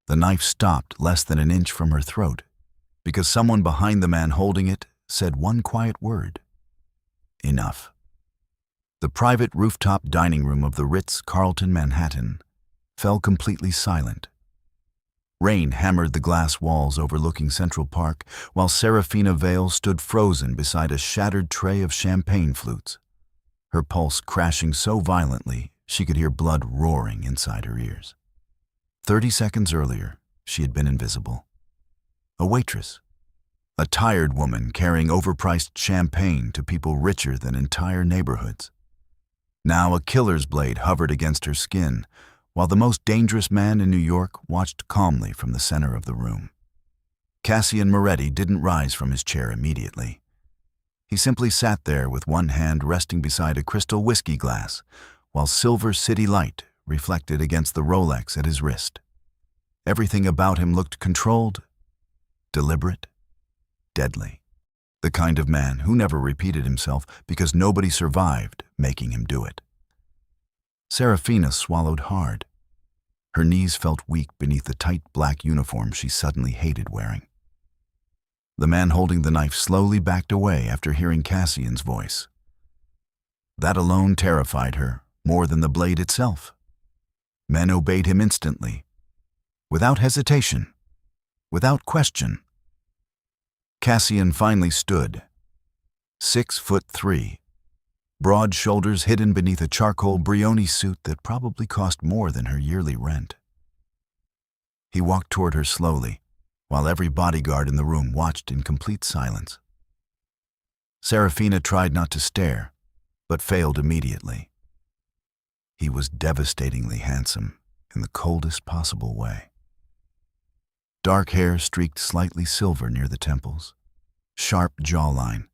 The knife stopped less than an inch from her throat because someone behind the man holding it said one quiet word. Enough. The private rooftop dining room of the Ritz Carlton, Manhattan, fell completely silent. Rain hammered the glass walls overlooking Central Park, while Seraphina Vale stood frozen beside a shattered tray of champagne flutes, her pulse crashing so violently she could hear blood roaring inside her ears. 30 seconds earlier, she had been invisible. A waitress. A tired woman carrying overpriced champagne to people richer than entire neighborhoods. Now a killer's blade hovered against her skin, while the most dangerous man in New York watched calmly from the center of the room. Cassian Moretti didn't rise from his chair immediately. He simply sat there with one hand resting beside a crystal whiskey glass, while silver city light reflected against the Rolex at his wrist. Everything about him looked controlled, deliberate, deadly. The kind of man who never repeated himself because nobody survived making him do it. Seraphina swallowed hard. Her knees felt weak beneath the tight black uniform she suddenly hated wearing. The man holding the knife slowly backed away after hearing Cassian's voice. That alone terrified her more than the blade itself. Men obeyed him instantly, without hesitation, without question. Cassian finally stood, 6'3", broad shoulders hidden beneath a charcoal Brioni suit that probably cost more than her yearly rent. He walked toward her slowly, while every bodyguard in the room watched in complete silence. Seraphina tried not to stare, but failed immediately. He was devastatingly handsome in the coldest possible way. Dark hair streaked slightly silver near the temples, sharp jawline,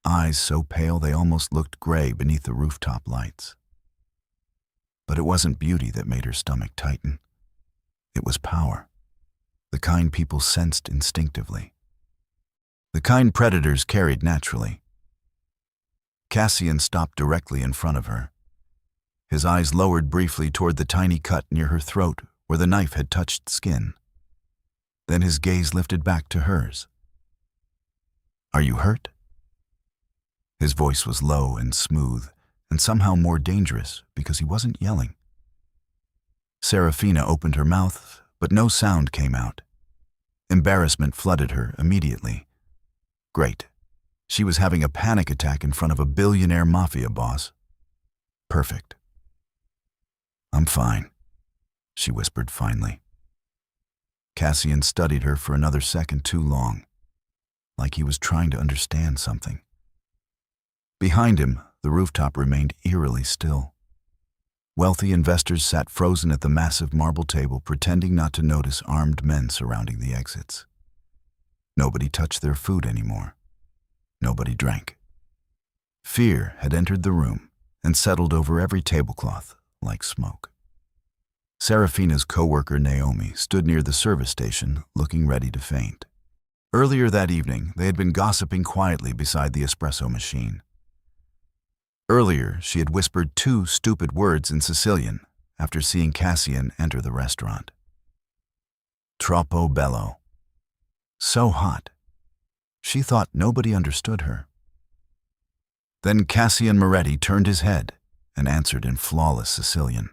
eyes so pale they almost looked gray beneath the rooftop lights. But it wasn't beauty that made her stomach tighten. It was power, the kind people sensed instinctively, the kind predators carried naturally. Cassian stopped directly in front of her. His eyes lowered briefly toward the tiny cut near her throat where the knife had touched skin. Then his gaze lifted back to hers. "Are you hurt?" His voice was low and smooth, and somehow more dangerous because he wasn't yelling. Seraphina opened her mouth, but no sound came out. Embarrassment flooded her immediately. Great. She was having a panic attack in front of a billionaire mafia boss. Perfect. "I'm fine," she whispered finally. Cassian studied her for another second too long, like he was trying to understand something. Behind him, the rooftop remained eerily still. Wealthy investors sat frozen at the massive marble table, pretending not to notice armed men surrounding the exits. Nobody touched their food anymore. Nobody drank. Fear had entered the room and settled over every tablecloth like smoke. Seraphina's co-worker Naomi stood near the service station, looking ready to faint. Earlier that evening, they had been gossiping quietly beside the espresso machine. Earlier, she had whispered 2 stupid words in Sicilian after seeing Cassian enter the restaurant. Troppo bello. So hot. She thought nobody understood her. Then Cassian Moretti turned his head and answered in flawless Sicilian.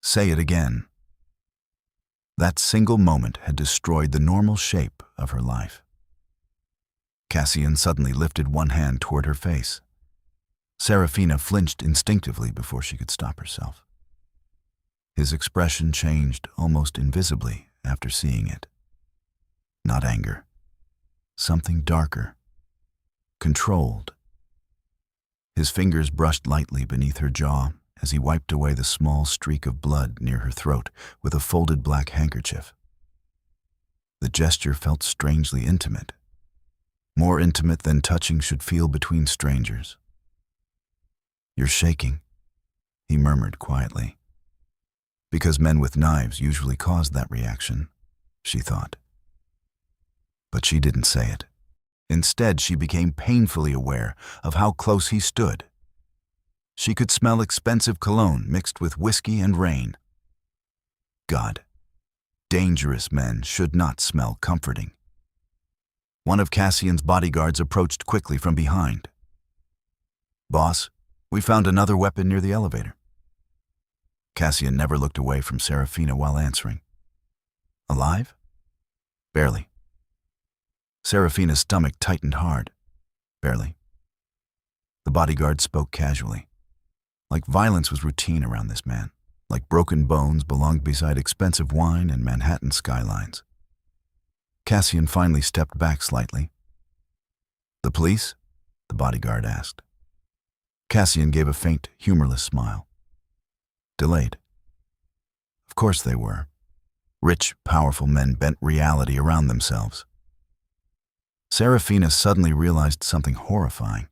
Say it again. That single moment had destroyed the normal shape of her life. Cassian suddenly lifted one hand toward her face. Seraphina flinched instinctively before she could stop herself. His expression changed almost invisibly after seeing it. Not anger. Something darker. Controlled. His fingers brushed lightly beneath her jaw as he wiped away the small streak of blood near her throat with a folded black handkerchief. The gesture felt strangely intimate. More intimate than touching should feel between strangers. "You're shaking," he murmured quietly. Because men with knives usually caused that reaction, she thought. But she didn't say it. Instead, she became painfully aware of how close he stood. She could smell expensive cologne mixed with whiskey and rain. God, Dangerous men should not smell comforting. One of Cassian's bodyguards approached quickly from behind. "Boss, we found another weapon near the elevator." Cassian never looked away from Seraphina while answering. "Alive?" "Barely." Seraphina's stomach tightened hard. "Barely." The bodyguard spoke casually. Like violence was routine around this man. Like broken bones belonged beside expensive wine and Manhattan skylines. Cassian finally stepped back slightly. "The police?" the bodyguard asked. Cassian gave a faint, humorless smile. "Delayed." Of course they were. Rich, powerful men bent reality around themselves. Seraphina suddenly realized something horrifying.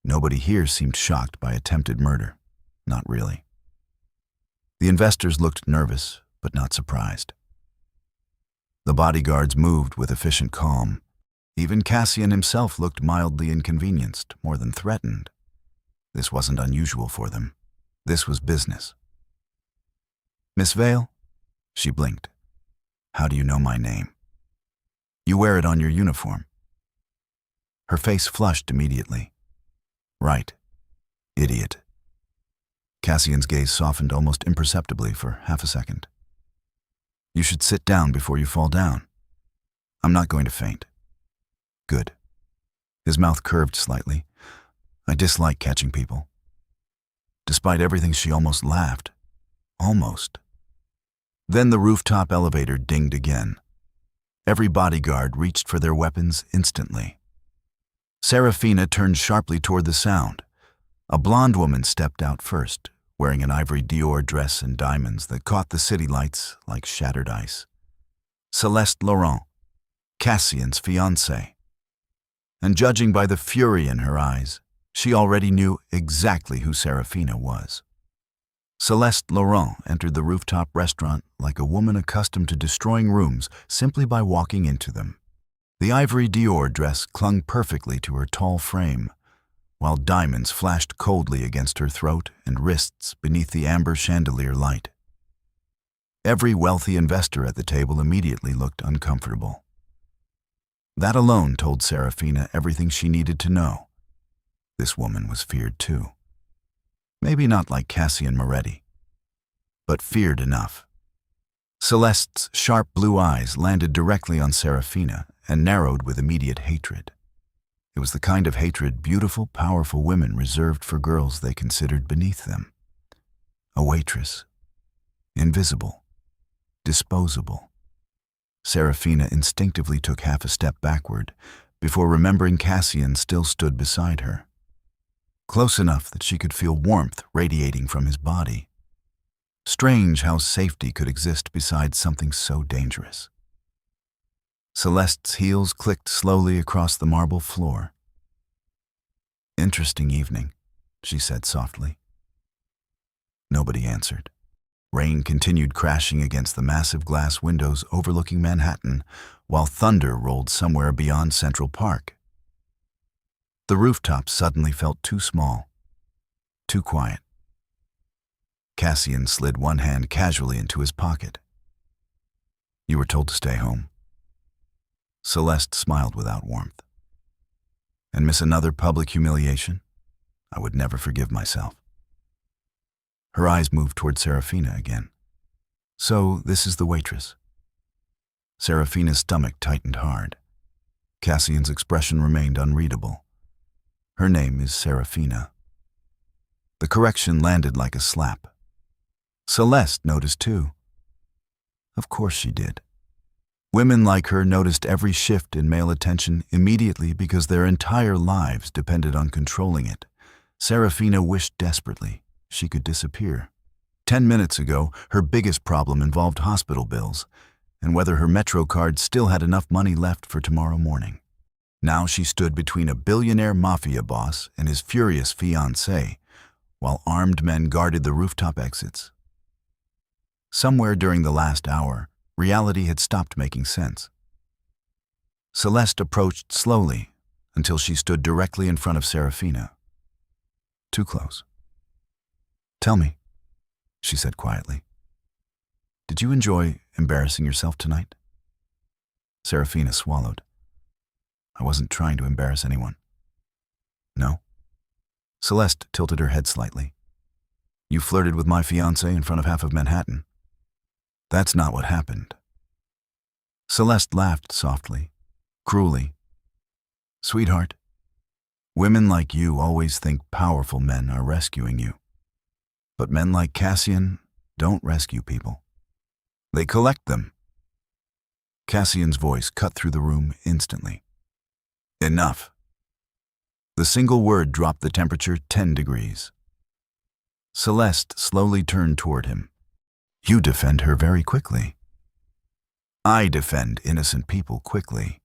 Nobody here seemed shocked by attempted murder. Not really. The investors looked nervous, but not surprised. The bodyguards moved with efficient calm. Even Cassian himself looked mildly inconvenienced, more than threatened. This wasn't unusual for them. This was business. "Miss Vale?" She blinked. "How do you know my name?" "You wear it on your uniform." Her face flushed immediately. "Right. Idiot." Cassian's gaze softened almost imperceptibly for half a second. "You should sit down before you fall down." "I'm not going to faint." "Good." His mouth curved slightly. "I dislike catching people." Despite everything, she almost laughed. Almost. Then the rooftop elevator dinged again. Every bodyguard reached for their weapons instantly. Seraphina turned sharply toward the sound. A blonde woman stepped out first, wearing an ivory Dior dress and diamonds that caught the city lights like shattered ice. Celeste Laurent, Cassian's fiancée. And judging by the fury in her eyes, she already knew exactly who Seraphina was. Celeste Laurent entered the rooftop restaurant like a woman accustomed to destroying rooms simply by walking into them. The ivory Dior dress clung perfectly to her tall frame, while diamonds flashed coldly against her throat and wrists beneath the amber chandelier light. Every wealthy investor at the table immediately looked uncomfortable. That alone told Seraphina everything she needed to know. This woman was feared too. Maybe not like Cassian Moretti, but feared enough. Celeste's sharp blue eyes landed directly on Seraphina and narrowed with immediate hatred. It was the kind of hatred beautiful, powerful women reserved for girls they considered beneath them. A waitress. Invisible. Disposable. Seraphina instinctively took half a step backward before remembering Cassian still stood beside her. Close enough that she could feel warmth radiating from his body. Strange how safety could exist beside something so dangerous. Celeste's heels clicked slowly across the marble floor. "Interesting evening," she said softly. Nobody answered. Rain continued crashing against the massive glass windows overlooking Manhattan, while thunder rolled somewhere beyond Central Park. The rooftop suddenly felt too small, too quiet. Cassian slid one hand casually into his pocket. "You were told to stay home." Celeste smiled without warmth. "And miss another public humiliation? I would never forgive myself." Her eyes moved toward Seraphina again. "So this is the waitress." Seraphina's stomach tightened hard. Cassian's expression remained unreadable. "Her name is Seraphina." The correction landed like a slap. Celeste noticed too. Of course she did. Women like her noticed every shift in male attention immediately because their entire lives depended on controlling it. Seraphina wished desperately she could disappear. 10 minutes ago, her biggest problem involved hospital bills and whether her Metro card still had enough money left for tomorrow morning. Now she stood between a billionaire mafia boss and his furious fiancée, while armed men guarded the rooftop exits. Somewhere during the last hour, reality had stopped making sense. Celeste approached slowly until she stood directly in front of Seraphina. Too close. "Tell me," she said quietly. Did you enjoy embarrassing yourself tonight? Seraphina swallowed. I wasn't trying to embarrass anyone. No? Celeste tilted her head slightly. You flirted with my fiancé in front of half of Manhattan. That's not what happened. Celeste laughed softly, cruelly. Sweetheart, women like you always think powerful men are rescuing you. But men like Cassian don't rescue people. They collect them. Cassian's voice cut through the room instantly. Enough. The single word dropped the temperature 10 degrees. Celeste slowly turned toward him. You defend her very quickly. I defend innocent people quickly.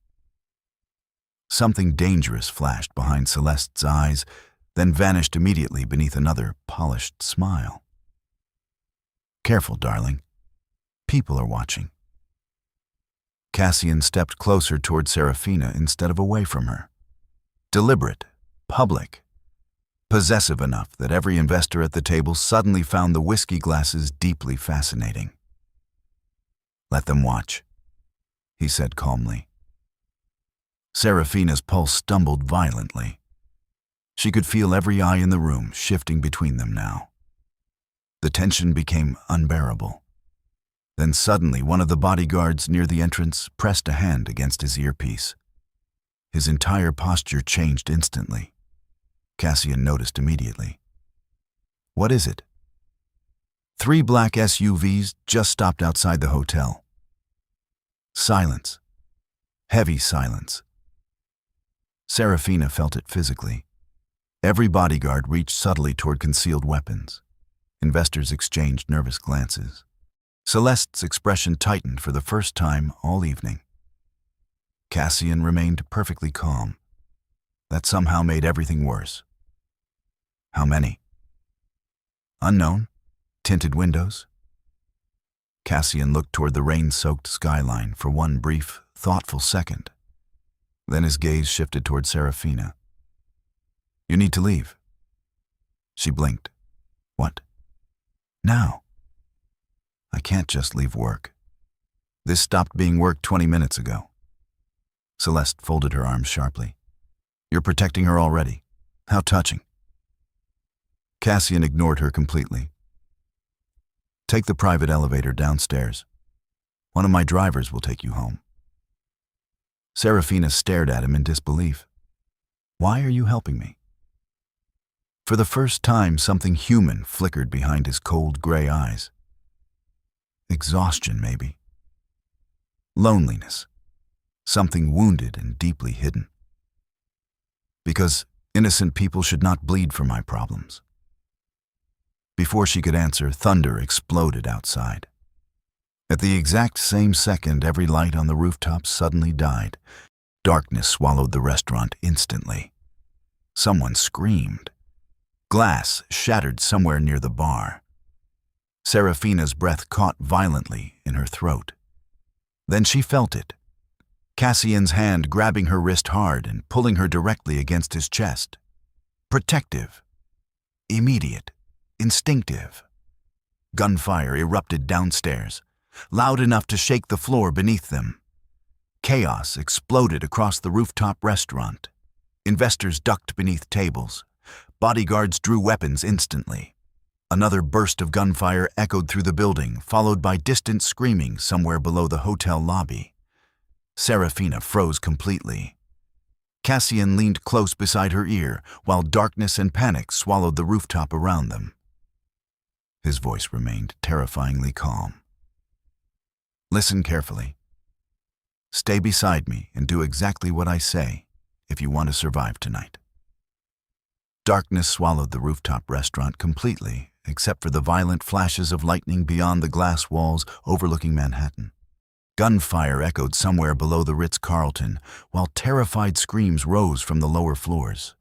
Something dangerous flashed behind Celeste's eyes, then vanished immediately beneath another polished smile. Careful, darling. People are watching. Cassian stepped closer toward Seraphina instead of away from her. Deliberate, public, possessive enough that every investor at the table suddenly found the whiskey glasses deeply fascinating. Let them watch, he said calmly. Seraphina's pulse stumbled violently. She could feel every eye in the room shifting between them now. The tension became unbearable. Then suddenly one of the bodyguards near the entrance pressed a hand against his earpiece. His entire posture changed instantly. Cassian noticed immediately. What is it? 3 black SUVs just stopped outside the hotel. Silence. Heavy silence. Seraphina felt it physically. Every bodyguard reached subtly toward concealed weapons. Investors exchanged nervous glances. Celeste's expression tightened for the first time all evening. Cassian remained perfectly calm. That somehow made everything worse. How many? Unknown? Tinted windows? Cassian looked toward the rain-soaked skyline for one brief, thoughtful second. Then his gaze shifted toward Seraphina. You need to leave. She blinked. What? Now? I can't just leave work. This stopped being work 20 minutes ago. Celeste folded her arms sharply. You're protecting her already. How touching. Cassian ignored her completely. Take the private elevator downstairs. One of my drivers will take you home. Seraphina stared at him in disbelief. Why are you helping me? For the first time, something human flickered behind his cold gray eyes. Exhaustion, maybe. Loneliness. Something wounded and deeply hidden. Because innocent people should not bleed for my problems. Before she could answer, thunder exploded outside. At the exact same second, every light on the rooftop suddenly died. Darkness swallowed the restaurant instantly. Someone screamed. Glass shattered somewhere near the bar. Seraphina's breath caught violently in her throat. Then she felt it. Cassian's hand grabbing her wrist hard and pulling her directly against his chest. Protective. Immediate. Instinctive. Gunfire erupted downstairs, loud enough to shake the floor beneath them. Chaos exploded across the rooftop restaurant. Investors ducked beneath tables. Bodyguards drew weapons instantly. Another burst of gunfire echoed through the building, followed by distant screaming somewhere below the hotel lobby. Seraphina froze completely. Cassian leaned close beside her ear, while darkness and panic swallowed the rooftop around them. His voice remained terrifyingly calm. Listen carefully. Stay beside me and do exactly what I say if you want to survive tonight. Darkness swallowed the rooftop restaurant completely, except for the violent flashes of lightning beyond the glass walls overlooking Manhattan. Gunfire echoed somewhere below the Ritz Carlton, while terrified screams rose from the lower floors.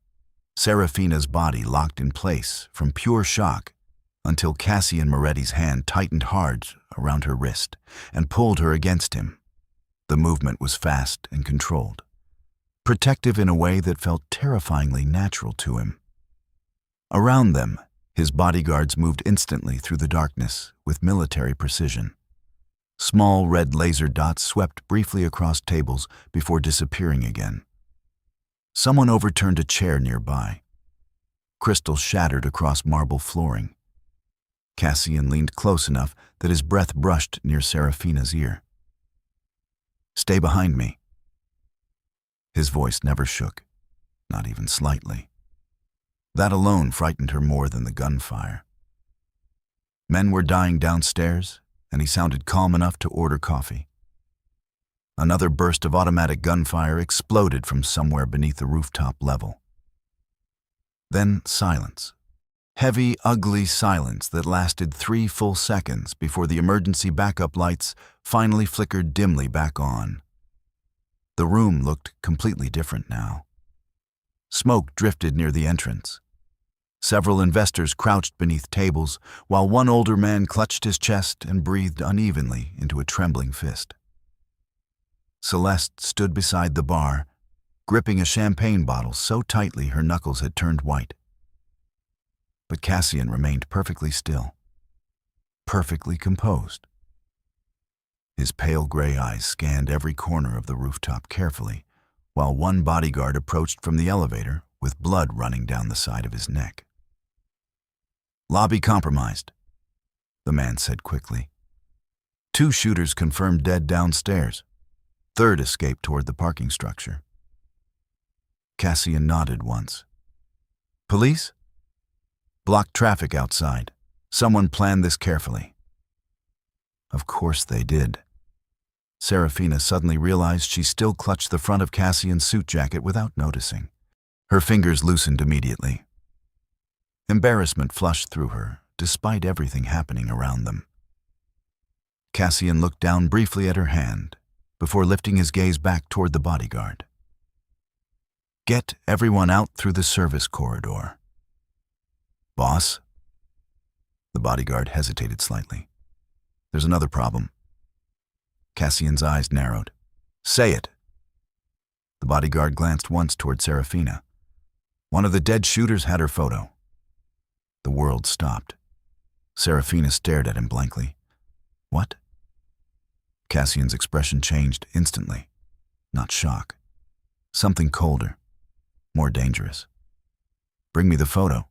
Seraphina's body locked in place from pure shock until Cassian Moretti's hand tightened hard around her wrist and pulled her against him. The movement was fast and controlled, protective in a way that felt terrifyingly natural to him. Around them, his bodyguards moved instantly through the darkness with military precision. Small red laser dots swept briefly across tables before disappearing again. Someone overturned a chair nearby. Crystal shattered across marble flooring. Cassian leaned close enough that his breath brushed near Seraphina's ear. "Stay behind me." His voice never shook, not even slightly. That alone frightened her more than the gunfire. Men were dying downstairs, and he sounded calm enough to order coffee. Another burst of automatic gunfire exploded from somewhere beneath the rooftop level. Then silence. Heavy, ugly silence that lasted 3 full seconds before the emergency backup lights finally flickered dimly back on. The room looked completely different now. Smoke drifted near the entrance. Several investors crouched beneath tables, while one older man clutched his chest and breathed unevenly into a trembling fist. Celeste stood beside the bar, gripping a champagne bottle so tightly her knuckles had turned white. But Cassian remained perfectly still, perfectly composed. His pale gray eyes scanned every corner of the rooftop carefully, while one bodyguard approached from the elevator with blood running down the side of his neck. "Lobby compromised," the man said quickly. 2 shooters confirmed dead downstairs. 3rd escaped toward the parking structure. Cassian nodded once. "Police?" "Blocked traffic outside. Someone planned this carefully." Of course they did. Seraphina suddenly realized she still clutched the front of Cassian's suit jacket without noticing. Her fingers loosened immediately. Embarrassment flushed through her, despite everything happening around them. Cassian looked down briefly at her hand, before lifting his gaze back toward the bodyguard. "Get everyone out through the service corridor." "Boss?" The bodyguard hesitated slightly. "There's another problem." Cassian's eyes narrowed. "Say it." The bodyguard glanced once toward Seraphina. One of the dead shooters had her photo. The world stopped. Seraphina stared at him blankly. "What?" Cassian's expression changed instantly. Not shock. Something colder, more dangerous. "Bring me the photo."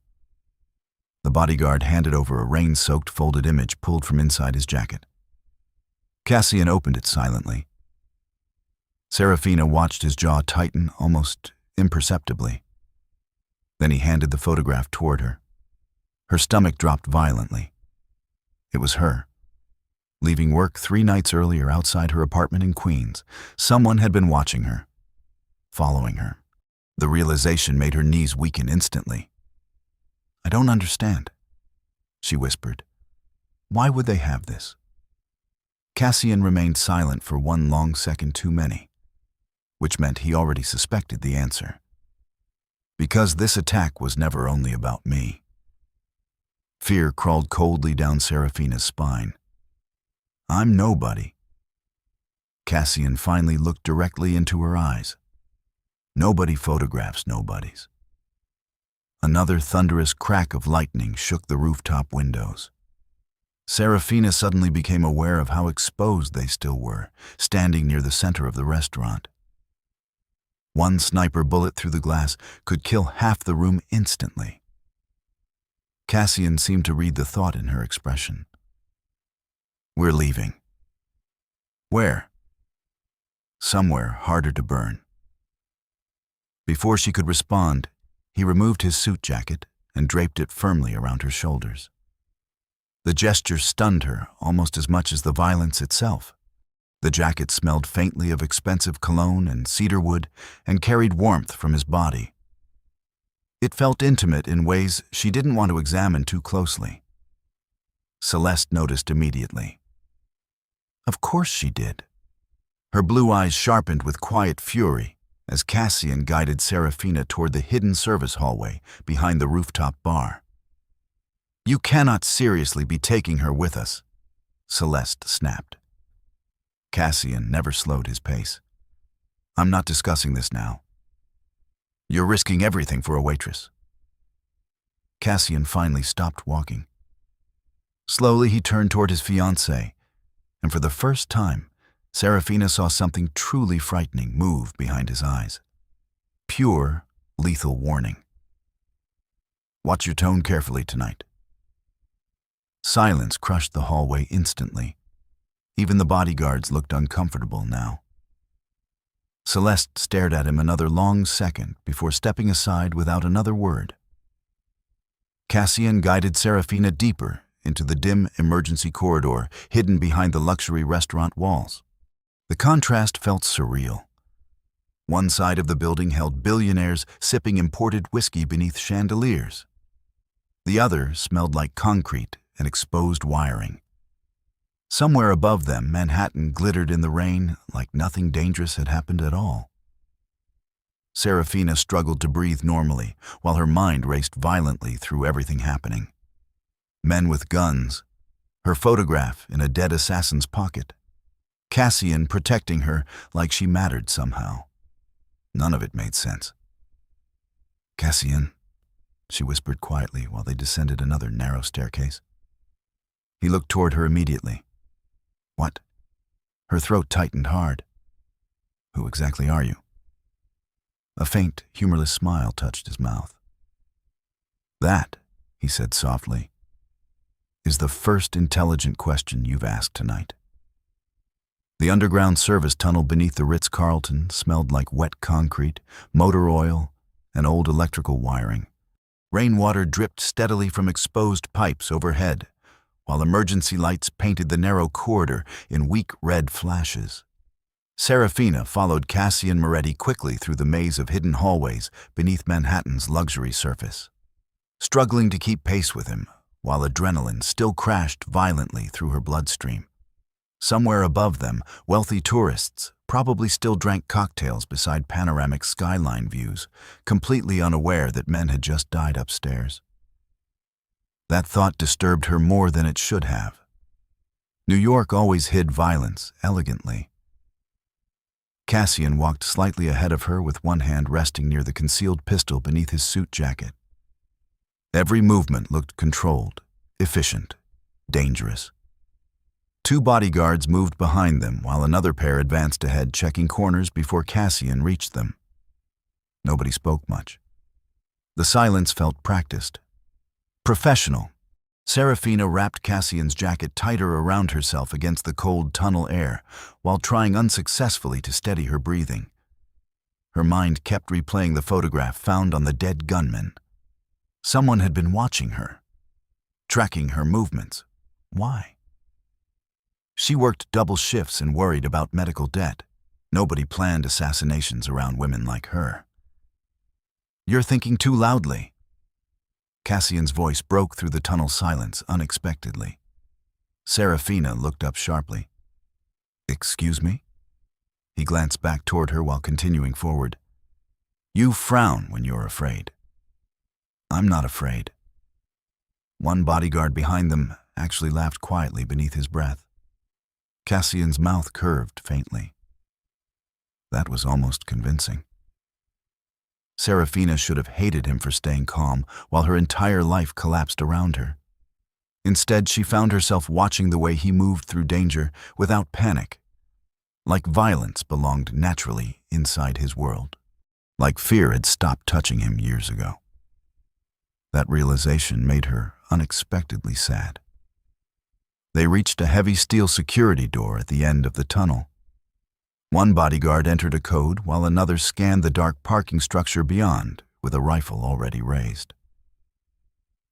The bodyguard handed over a rain-soaked folded image pulled from inside his jacket. Cassian opened it silently. Seraphina watched his jaw tighten almost imperceptibly. Then he handed the photograph toward her. Her stomach dropped violently. It was her. Leaving work 3 nights earlier outside her apartment in Queens, someone had been watching her, following her. The realization made her knees weaken instantly. "I don't understand," she whispered. "Why would they have this?" Cassian remained silent for 1 long second too many, which meant he already suspected the answer. Because this attack was never only about me. Fear crawled coldly down Seraphina's spine. "I'm nobody." Cassian finally looked directly into her eyes. Nobody photographs nobodies. Another thunderous crack of lightning shook the rooftop windows. Seraphina suddenly became aware of how exposed they still were, standing near the center of the restaurant. 1 sniper bullet through the glass could kill half the room instantly. Cassian seemed to read the thought in her expression. "We're leaving." "Where?" "Somewhere harder to burn." Before she could respond, he removed his suit jacket and draped it firmly around her shoulders. The gesture stunned her almost as much as the violence itself. The jacket smelled faintly of expensive cologne and cedarwood and carried warmth from his body. It felt intimate in ways she didn't want to examine too closely. Celeste noticed immediately. Of course she did. Her blue eyes sharpened with quiet fury as Cassian guided Seraphina toward the hidden service hallway behind the rooftop bar. "You cannot seriously be taking her with us," Celeste snapped. Cassian never slowed his pace. "I'm not discussing this now. You're risking everything for a waitress." Cassian finally stopped walking. Slowly he turned toward his fiancée, and for the first time, Seraphina saw something truly frightening move behind his eyes. Pure, lethal warning. Watch your tone carefully tonight. Silence crushed the hallway instantly. Even the bodyguards looked uncomfortable now. Celeste stared at him another long second before stepping aside without another word. Cassian guided Seraphina deeper into the dim emergency corridor hidden behind the luxury restaurant walls. The contrast felt surreal. One side of the building held billionaires sipping imported whiskey beneath chandeliers. The other smelled like concrete and exposed wiring. Somewhere above them, Manhattan glittered in the rain like nothing dangerous had happened at all. Seraphina struggled to breathe normally while her mind raced violently through everything happening. Men with guns, her photograph in a dead assassin's pocket, Cassian protecting her like she mattered somehow. None of it made sense. "Cassian," she whispered quietly while they descended another narrow staircase. He looked toward her immediately. "What?" Her throat tightened hard. "Who exactly are you?" A faint, humorless smile touched his mouth. "That," he said softly, "is the first intelligent question you've asked tonight." The underground service tunnel beneath the Ritz Carlton smelled like wet concrete, motor oil, and old electrical wiring. Rainwater dripped steadily from exposed pipes overhead, while emergency lights painted the narrow corridor in weak red flashes. Seraphina followed Cassian Moretti quickly through the maze of hidden hallways beneath Manhattan's luxury surface, struggling to keep pace with him, while adrenaline still crashed violently through her bloodstream. Somewhere above them, wealthy tourists probably still drank cocktails beside panoramic skyline views, completely unaware that men had just died upstairs. That thought disturbed her more than it should have. New York always hid violence elegantly. Cassian walked slightly ahead of her with one hand resting near the concealed pistol beneath his suit jacket. Every movement looked controlled, efficient, dangerous. Two bodyguards moved behind them while another pair advanced ahead, checking corners before Cassian reached them. Nobody spoke much. The silence felt practiced, professional. Seraphina wrapped Cassian's jacket tighter around herself against the cold tunnel air while trying unsuccessfully to steady her breathing. Her mind kept replaying the photograph found on the dead gunman. Someone had been watching her, tracking her movements. Why? She worked double shifts and worried about medical debt. Nobody planned assassinations around women like her. "You're thinking too loudly." Cassian's voice broke through the tunnel silence unexpectedly. Seraphina looked up sharply. "Excuse me?" He glanced back toward her while continuing forward. "You frown when you're afraid." "I'm not afraid." One bodyguard behind them actually laughed quietly beneath his breath. Cassian's mouth curved faintly. That was almost convincing. Seraphina should have hated him for staying calm while her entire life collapsed around her. Instead, she found herself watching the way he moved through danger without panic, like violence belonged naturally inside his world, like fear had stopped touching him years ago. That realization made her unexpectedly sad. They reached a heavy steel security door at the end of the tunnel. One bodyguard entered a code while another scanned the dark parking structure beyond with a rifle already raised.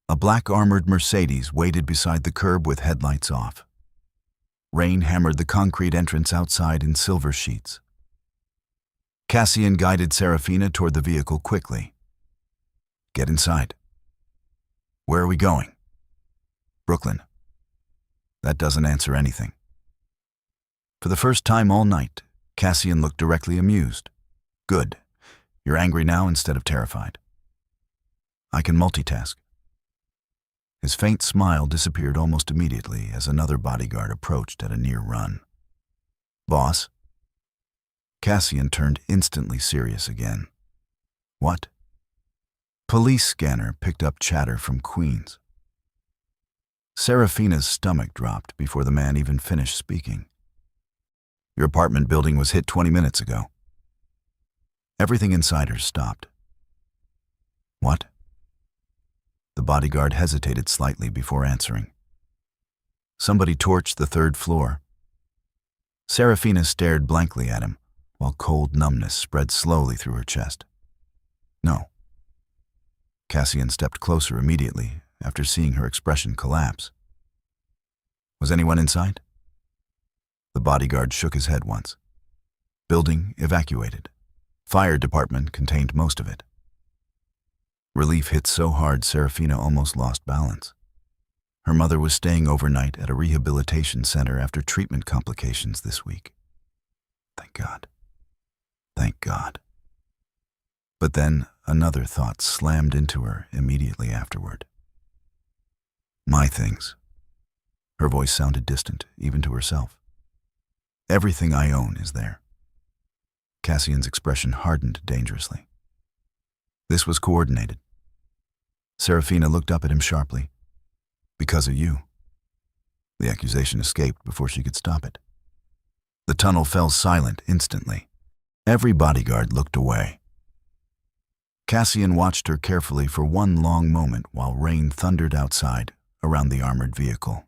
A black armored Mercedes waited beside the curb with headlights off. Rain hammered the concrete entrance outside in silver sheets. Cassian guided Seraphina toward the vehicle quickly. "Get inside." "Where are we going?" "Brooklyn." That doesn't answer anything. For the first time all night, Cassian looked directly amused. "Good. You're angry now instead of terrified." "I can multitask." His faint smile disappeared almost immediately as another bodyguard approached at a near run. "Boss?" Cassian turned instantly serious again. "What?" Police scanner picked up chatter from Queens. Seraphina's stomach dropped before the man even finished speaking. Your apartment building was hit 20 minutes ago. Everything inside her stopped. What? The bodyguard hesitated slightly before answering. Somebody torched the 3rd floor. Seraphina stared blankly at him, while cold numbness spread slowly through her chest. No. Cassian stepped closer immediately after seeing her expression collapse. Was anyone inside? The bodyguard shook his head once. Building evacuated. Fire department contained most of it. Relief hit so hard Seraphina almost lost balance. Her mother was staying overnight at a rehabilitation center after treatment complications this week. Thank God. Thank God. But then another thought slammed into her immediately afterward. My things. Her voice sounded distant, even to herself. Everything I own is there. Cassian's expression hardened dangerously. This was coordinated. Seraphina looked up at him sharply. Because of you. The accusation escaped before she could stop it. The tunnel fell silent instantly. Every bodyguard looked away. Cassian watched her carefully for one long moment while rain thundered outside around the armored vehicle.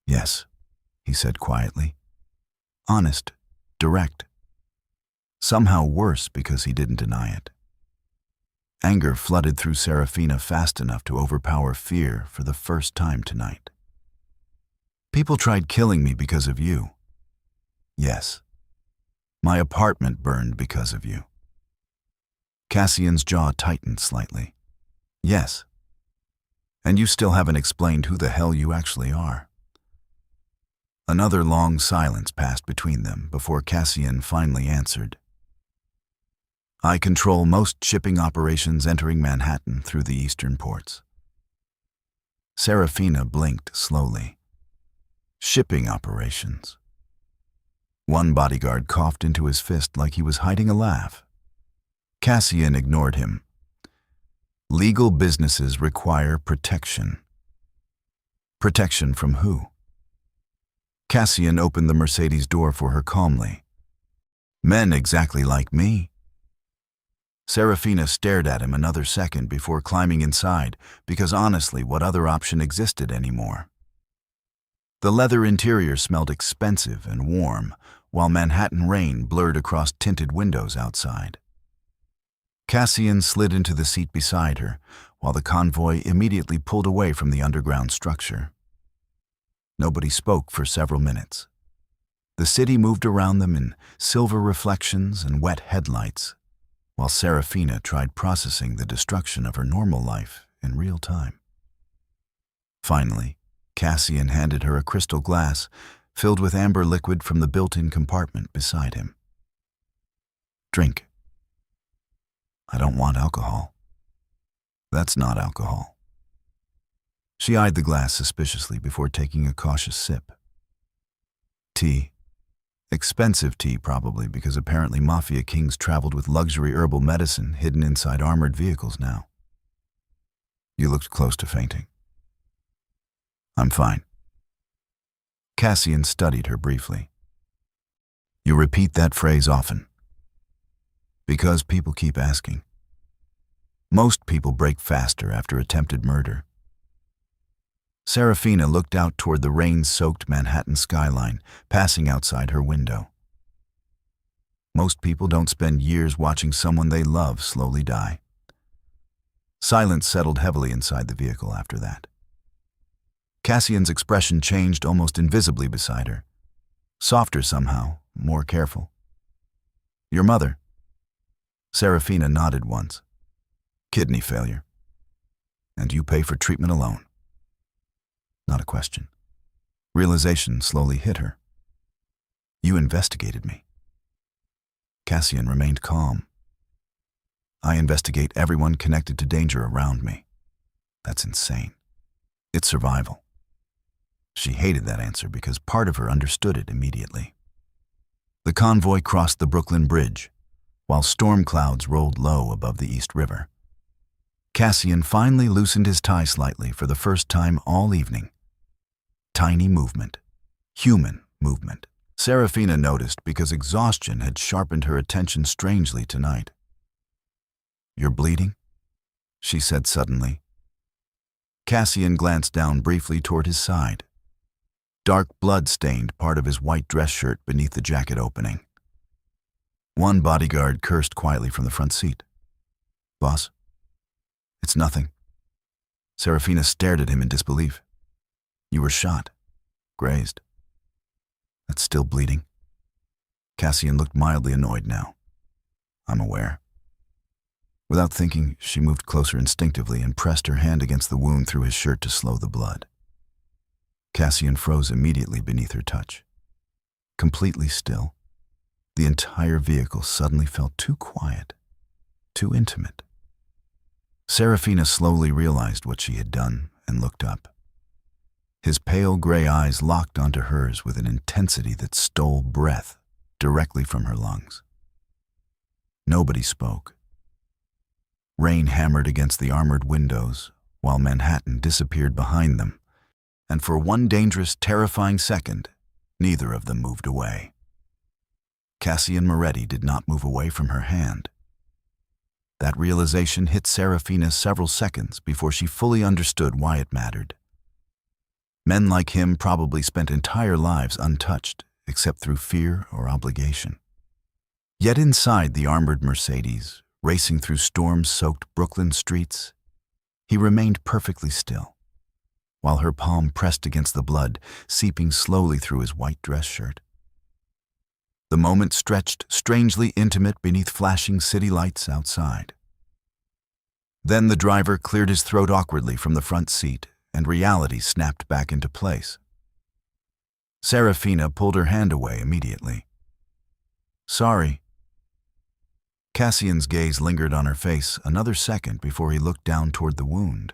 Yes, he said quietly. Honest, direct. Somehow worse because he didn't deny it. Anger flooded through Seraphina fast enough to overpower fear for the first time tonight. People tried killing me because of you. Yes. My apartment burned because of you. Cassian's jaw tightened slightly. Yes. And you still haven't explained who the hell you actually are. Another long silence passed between them before Cassian finally answered. I control most shipping operations entering Manhattan through the eastern ports. Seraphina blinked slowly. Shipping operations. One bodyguard coughed into his fist like he was hiding a laugh. Cassian ignored him. Legal businesses require protection. Protection from who? Cassian opened the Mercedes door for her calmly. Men exactly like me. Seraphina stared at him another second before climbing inside, because honestly, what other option existed anymore? The leather interior smelled expensive and warm, while Manhattan rain blurred across tinted windows outside. Cassian slid into the seat beside her, while the convoy immediately pulled away from the underground structure. Nobody spoke for several minutes. The city moved around them in silver reflections and wet headlights, while Seraphina tried processing the destruction of her normal life in real time. Finally, Cassian handed her a crystal glass filled with amber liquid from the built-in compartment beside him. Drink. I don't want alcohol. That's not alcohol. She eyed the glass suspiciously before taking a cautious sip. Tea. Expensive tea, probably, because apparently mafia kings traveled with luxury herbal medicine hidden inside armored vehicles now. You looked close to fainting. I'm fine. Cassian studied her briefly. You repeat that phrase often. Because people keep asking. Most people break faster after attempted murder. Seraphina looked out toward the rain-soaked Manhattan skyline, passing outside her window. Most people don't spend years watching someone they love slowly die. Silence settled heavily inside the vehicle after that. Cassian's expression changed almost invisibly beside her. Softer somehow, more careful. Your mother? Seraphina nodded once. Kidney failure. And you pay for treatment alone. Not a question. Realization slowly hit her. You investigated me. Cassian remained calm. I investigate everyone connected to danger around me. That's insane. It's survival. She hated that answer because part of her understood it immediately. The convoy crossed the Brooklyn Bridge, while storm clouds rolled low above the East River. Cassian finally loosened his tie slightly for the first time all evening. Tiny movement. Human movement. Seraphina noticed because exhaustion had sharpened her attention strangely tonight. "You're bleeding?" she said suddenly. Cassian glanced down briefly toward his side. Dark blood stained part of his white dress shirt beneath the jacket opening. One bodyguard cursed quietly from the front seat. "Boss?" "It's nothing." Seraphina stared at him in disbelief. "You were shot. Grazed. That's still bleeding." Cassian looked mildly annoyed now. "I'm aware." Without thinking, she moved closer instinctively and pressed her hand against the wound through his shirt to slow the blood. Cassian froze immediately beneath her touch. Completely still, the entire vehicle suddenly felt too quiet, too intimate. Seraphina slowly realized what she had done and looked up. His pale gray eyes locked onto hers with an intensity that stole breath directly from her lungs. Nobody spoke. Rain hammered against the armored windows, while Manhattan disappeared behind them, and for one dangerous, terrifying second, neither of them moved away. Cassian Moretti did not move away from her hand. That realization hit Seraphina several seconds before she fully understood why it mattered. Men like him probably spent entire lives untouched, except through fear or obligation. Yet inside the armored Mercedes, racing through storm-soaked Brooklyn streets, he remained perfectly still, while her palm pressed against the blood, seeping slowly through his white dress shirt. The moment stretched strangely intimate beneath flashing city lights outside. Then the driver cleared his throat awkwardly from the front seat, and reality snapped back into place. Seraphina pulled her hand away immediately. "Sorry." Cassian's gaze lingered on her face another second before he looked down toward the wound.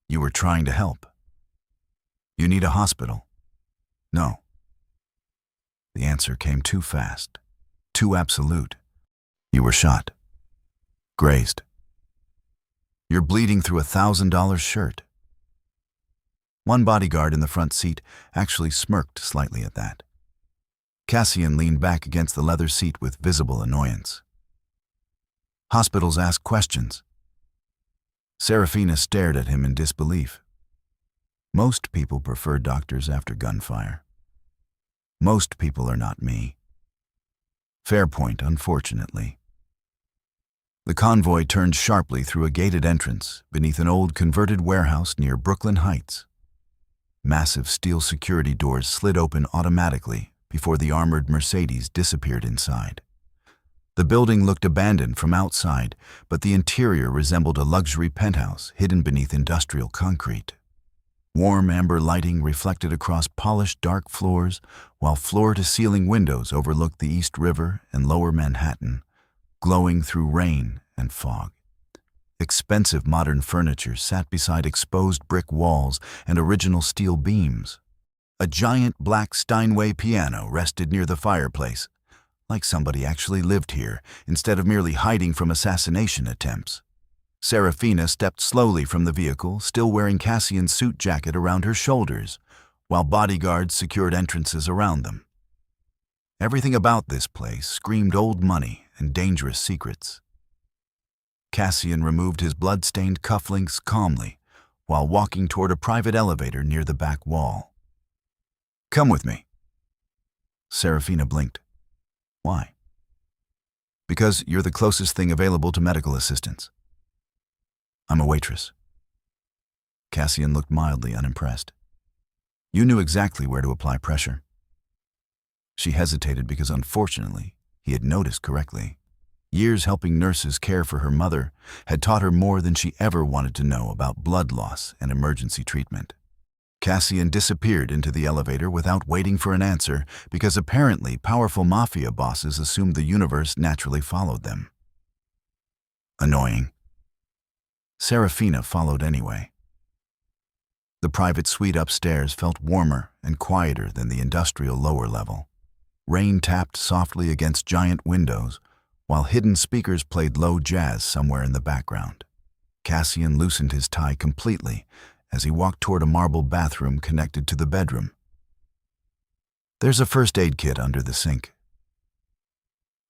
"You were trying to help. You need a hospital." "No." The answer came too fast, too absolute. "You were shot. Grazed. You're bleeding through a $1,000 shirt." One bodyguard in the front seat actually smirked slightly at that. Cassian leaned back against the leather seat with visible annoyance. "Hospitals ask questions." Seraphina stared at him in disbelief. "Most people prefer doctors after gunfire. Most people are not me." Fair point, unfortunately. The convoy turned sharply through a gated entrance beneath an old converted warehouse near Brooklyn Heights. Massive steel security doors slid open automatically before the armored Mercedes disappeared inside. The building looked abandoned from outside, but the interior resembled a luxury penthouse hidden beneath industrial concrete. Warm amber lighting reflected across polished dark floors, while floor-to-ceiling windows overlooked the East River and lower Manhattan, glowing through rain and fog. Expensive modern furniture sat beside exposed brick walls and original steel beams. A giant black Steinway piano rested near the fireplace, like somebody actually lived here instead of merely hiding from assassination attempts. Seraphina stepped slowly from the vehicle, still wearing Cassian's suit jacket around her shoulders, while bodyguards secured entrances around them. Everything about this place screamed old money and dangerous secrets. Cassian removed his blood-stained cufflinks calmly, while walking toward a private elevator near the back wall. "Come with me." Seraphina blinked. "Why?" "Because you're the closest thing available to medical assistance." "I'm a waitress." Cassian looked mildly unimpressed. "You knew exactly where to apply pressure." She hesitated because, unfortunately, he had noticed correctly. Years helping nurses care for her mother had taught her more than she ever wanted to know about blood loss and emergency treatment. Cassian disappeared into the elevator without waiting for an answer because apparently powerful mafia bosses assumed the universe naturally followed them. Annoying. Seraphina followed anyway. The private suite upstairs felt warmer and quieter than the industrial lower level. Rain tapped softly against giant windows, while hidden speakers played low jazz somewhere in the background. Cassian loosened his tie completely as he walked toward a marble bathroom connected to the bedroom. "There's a first aid kit under the sink."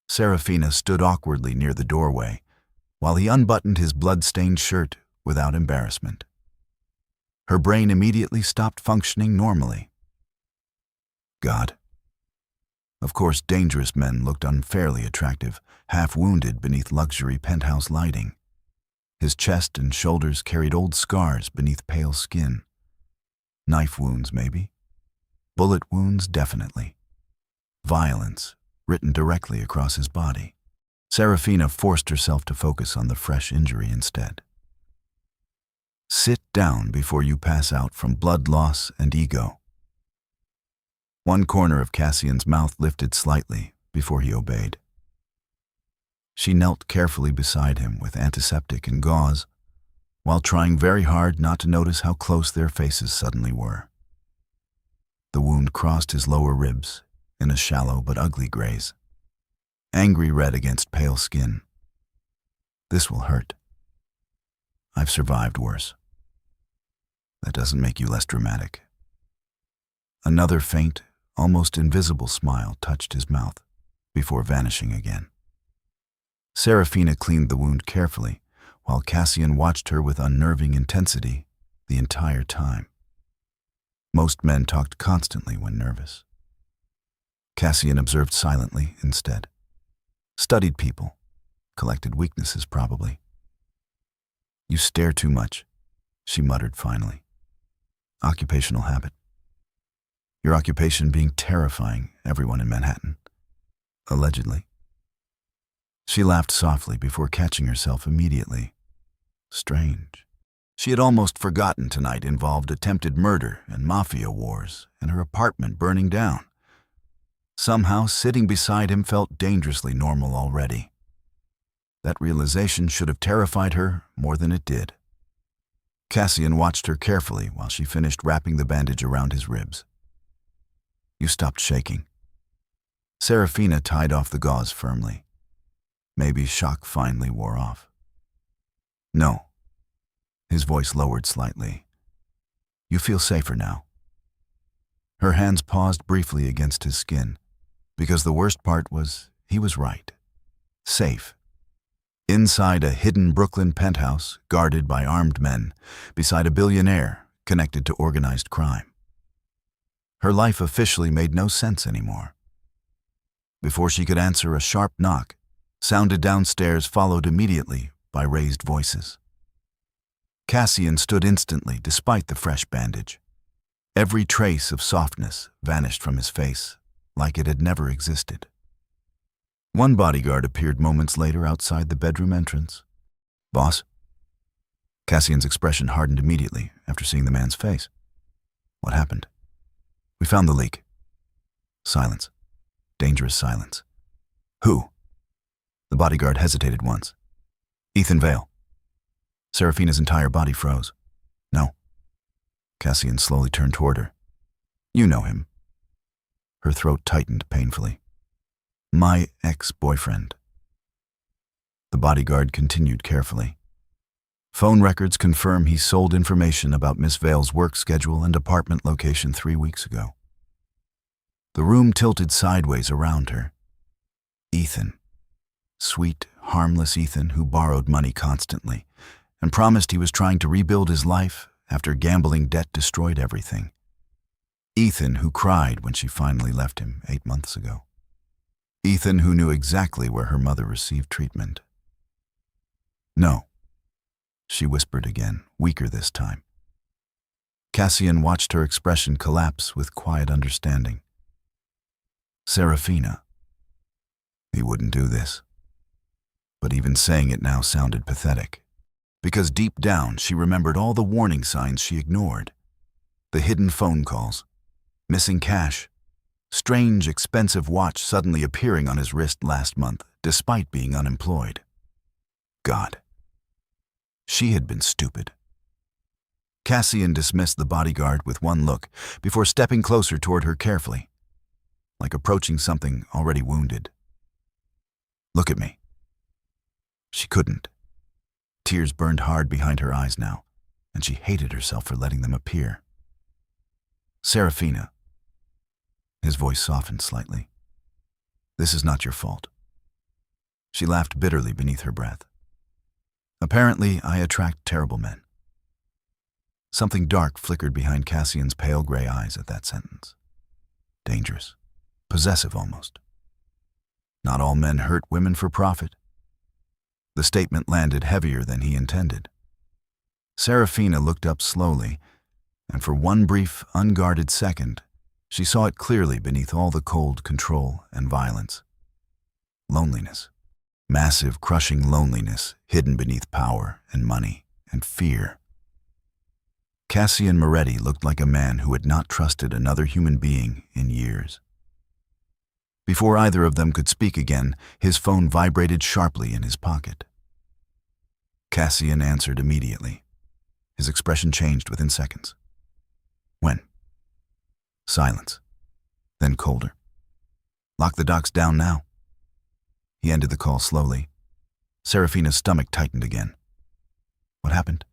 Seraphina stood awkwardly near the doorway while he unbuttoned his blood-stained shirt without embarrassment. Her brain immediately stopped functioning normally. God. Of course, dangerous men looked unfairly attractive, half-wounded beneath luxury penthouse lighting. His chest and shoulders carried old scars beneath pale skin. Knife wounds, maybe. Bullet wounds, definitely. Violence, written directly across his body. Seraphina forced herself to focus on the fresh injury instead. Sit down before you pass out from blood loss and ego. One corner of Cassian's mouth lifted slightly before he obeyed. She knelt carefully beside him with antiseptic and gauze, while trying very hard not to notice how close their faces suddenly were. The wound crossed his lower ribs in a shallow but ugly graze, angry red against pale skin. This will hurt. I've survived worse. That doesn't make you less dramatic. Another faint, almost invisible smile touched his mouth before vanishing again. Seraphina cleaned the wound carefully, while Cassian watched her with unnerving intensity the entire time. Most men talked constantly when nervous. Cassian observed silently instead. Studied people, collected weaknesses probably. "You stare too much," she muttered finally. "Occupational habit. Your occupation being terrifying everyone in Manhattan. Allegedly." She laughed softly before catching herself immediately. Strange. She had almost forgotten tonight involved attempted murder and mafia wars and her apartment burning down. Somehow, sitting beside him felt dangerously normal already. That realization should have terrified her more than it did. Cassian watched her carefully while she finished wrapping the bandage around his ribs. "You stopped shaking." Seraphina tied off the gauze firmly. Maybe shock finally wore off. "No." His voice lowered slightly. "You feel safer now." Her hands paused briefly against his skin, because the worst part was he was right. Safe. Inside a hidden Brooklyn penthouse, guarded by armed men, beside a billionaire connected to organized crime. Her life officially made no sense anymore. Before she could answer, a sharp knock sounded downstairs, followed immediately by raised voices. Cassian stood instantly, despite the fresh bandage. Every trace of softness vanished from his face, like it had never existed. One bodyguard appeared moments later outside the bedroom entrance. "Boss?" Cassian's expression hardened immediately after seeing the man's face. "What happened?" "We found the leak." Silence. Dangerous silence. "Who?" The bodyguard hesitated once. "Ethan Vale." Seraphina's entire body froze. "No." Cassian slowly turned toward her. "You know him." Her throat tightened painfully. "My ex-boyfriend." The bodyguard continued carefully. "Phone records confirm he sold information about Miss Vale's work schedule and apartment location 3 weeks ago." The room tilted sideways around her. Ethan. Sweet, harmless Ethan who borrowed money constantly and promised he was trying to rebuild his life after gambling debt destroyed everything. Ethan who cried when she finally left him 8 months ago. Ethan who knew exactly where her mother received treatment. "No," she whispered again, weaker this time. Cassian watched her expression collapse with quiet understanding. "Seraphina." He wouldn't do this. But even saying it now sounded pathetic, because deep down she remembered all the warning signs she ignored. The hidden phone calls, missing cash, strange, expensive watch suddenly appearing on his wrist last month despite being unemployed. God. She had been stupid. Cassian dismissed the bodyguard with one look before stepping closer toward her carefully, like approaching something already wounded. "Look at me." She couldn't. Tears burned hard behind her eyes now, and she hated herself for letting them appear. Seraphina. His voice softened slightly. This is not your fault. She laughed bitterly beneath her breath. Apparently, I attract terrible men. Something dark flickered behind Cassian's pale gray eyes at that sentence. Dangerous. Possessive almost. Not all men hurt women for profit. The statement landed heavier than he intended. Seraphina looked up slowly, and for one brief, unguarded second, she saw it clearly beneath all the cold control and violence. Loneliness. Massive, crushing loneliness hidden beneath power and money and fear. Cassian Moretti looked like a man who had not trusted another human being in years. Before either of them could speak again, his phone vibrated sharply in his pocket. Cassian answered immediately. His expression changed within seconds. When? Silence. Then colder. Lock the docks down now. He ended the call slowly. Seraphina's stomach tightened again. What happened?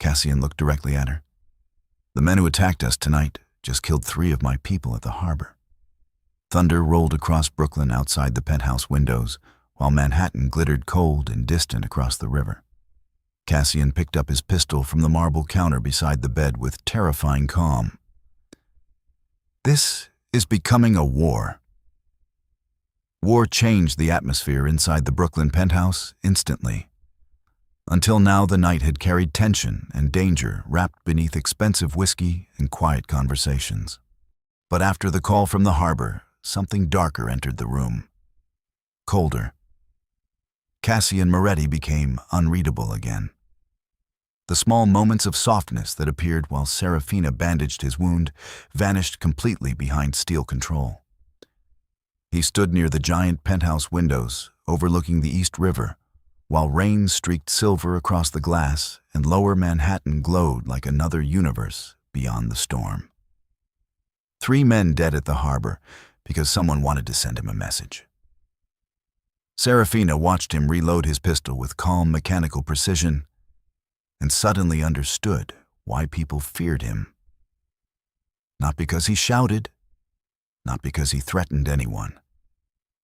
Cassian looked directly at her. The men who attacked us tonight just killed 3 of my people at the harbor. Thunder rolled across Brooklyn outside the penthouse windows, while Manhattan glittered cold and distant across the river. Cassian picked up his pistol from the marble counter beside the bed with terrifying calm. This is becoming a war. War changed the atmosphere inside the Brooklyn penthouse instantly. Until now, the night had carried tension and danger wrapped beneath expensive whiskey and quiet conversations. But after the call from the harbor, something darker entered the room. Colder. Cassian Moretti became unreadable again. The small moments of softness that appeared while Seraphina bandaged his wound vanished completely behind steel control. He stood near the giant penthouse windows overlooking the East River, while rain streaked silver across the glass and lower Manhattan glowed like another universe beyond the storm. 3 men dead at the harbor because someone wanted to send him a message. Seraphina watched him reload his pistol with calm mechanical precision and suddenly understood why people feared him. Not because he shouted, not because he threatened anyone,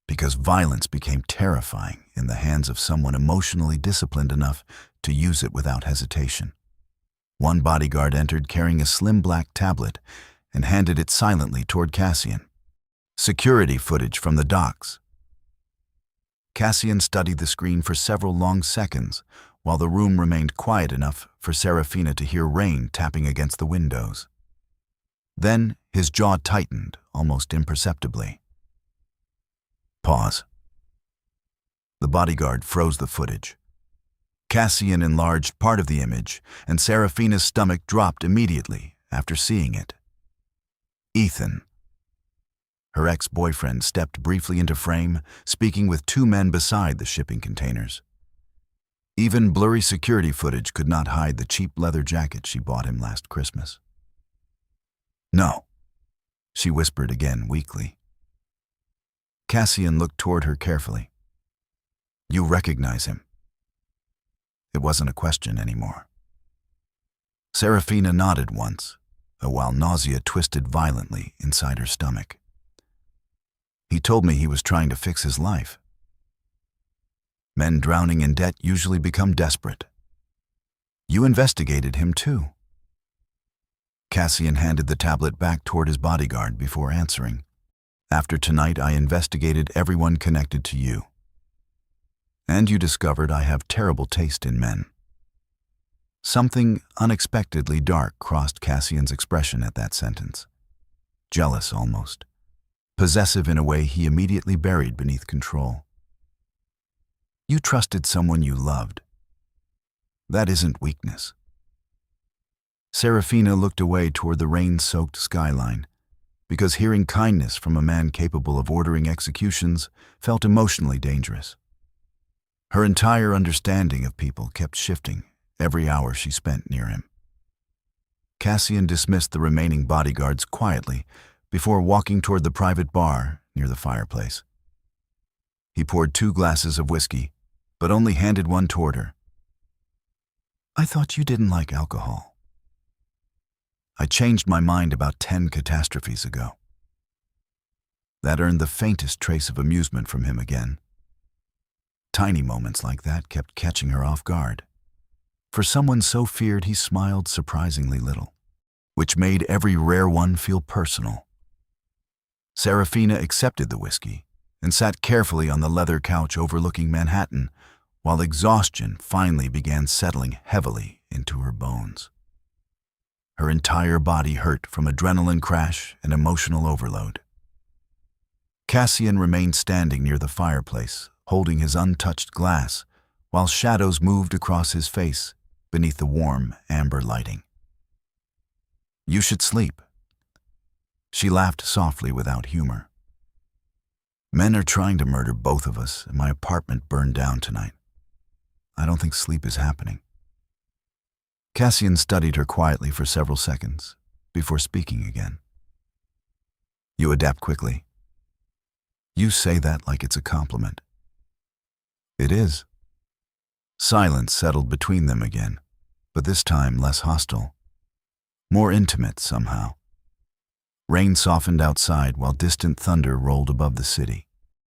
because violence became terrifying in the hands of someone emotionally disciplined enough to use it without hesitation. One bodyguard entered carrying a slim black tablet and handed it silently toward Cassian. Security footage from the docks. Cassian studied the screen for several long seconds, while the room remained quiet enough for Seraphina to hear rain tapping against the windows. Then his jaw tightened, almost imperceptibly. Pause. The bodyguard froze the footage. Cassian enlarged part of the image, and Seraphina's stomach dropped immediately after seeing it. Ethan. Her ex-boyfriend stepped briefly into frame, speaking with 2 men beside the shipping containers. Even blurry security footage could not hide the cheap leather jacket she bought him last Christmas. No, she whispered again weakly. Cassian looked toward her carefully. You recognize him. It wasn't a question anymore. Seraphina nodded once, while nausea twisted violently inside her stomach. He told me he was trying to fix his life. Men drowning in debt usually become desperate. You investigated him too. Cassian handed the tablet back toward his bodyguard before answering. After tonight, I investigated everyone connected to you. And you discovered I have terrible taste in men. Something unexpectedly dark crossed Cassian's expression at that sentence. Jealous almost. Possessive in a way he immediately buried beneath control. You trusted someone you loved. That isn't weakness. Seraphina looked away toward the rain-soaked skyline, because hearing kindness from a man capable of ordering executions felt emotionally dangerous. Her entire understanding of people kept shifting every hour she spent near him. Cassian dismissed the remaining bodyguards quietly before walking toward the private bar near the fireplace. He poured 2 glasses of whiskey, but only handed one toward her. I thought you didn't like alcohol. I changed my mind about 10 catastrophes ago. That earned the faintest trace of amusement from him again. Tiny moments like that kept catching her off guard. For someone so feared, he smiled surprisingly little, which made every rare one feel personal. Seraphina accepted the whiskey and sat carefully on the leather couch overlooking Manhattan, while exhaustion finally began settling heavily into her bones. Her entire body hurt from adrenaline crash and emotional overload. Cassian remained standing near the fireplace, holding his untouched glass, while shadows moved across his face beneath the warm, amber lighting. "You should sleep." She laughed softly without humor. "Men are trying to murder both of us, and my apartment burned down tonight. I don't think sleep is happening." Cassian studied her quietly for several seconds before speaking again. "You adapt quickly. You say that like it's a compliment." "It is." Silence settled between them again, but this time less hostile. More intimate somehow. Rain softened outside while distant thunder rolled above the city.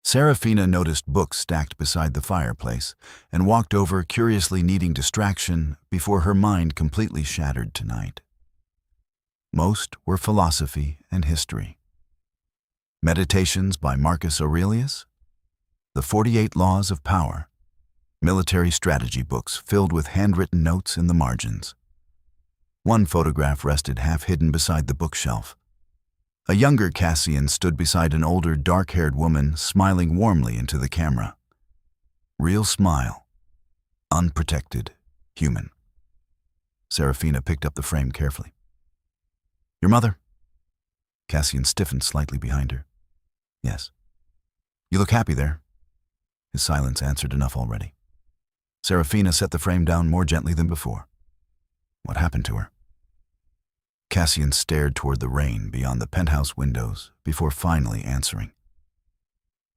Seraphina noticed books stacked beside the fireplace and walked over, curiously needing distraction before her mind completely shattered tonight. Most were philosophy and history. Meditations by Marcus Aurelius, the 48 Laws of Power, military strategy books filled with handwritten notes in the margins. One photograph rested half-hidden beside the bookshelf. A younger Cassian stood beside an older, dark-haired woman, smiling warmly into the camera. Real smile. Unprotected. Human. Seraphina picked up the frame carefully. "Your mother?" Cassian stiffened slightly behind her. "Yes." "You look happy there." His silence answered enough already. Seraphina set the frame down more gently than before. "What happened to her?" Cassian stared toward the rain beyond the penthouse windows before finally answering.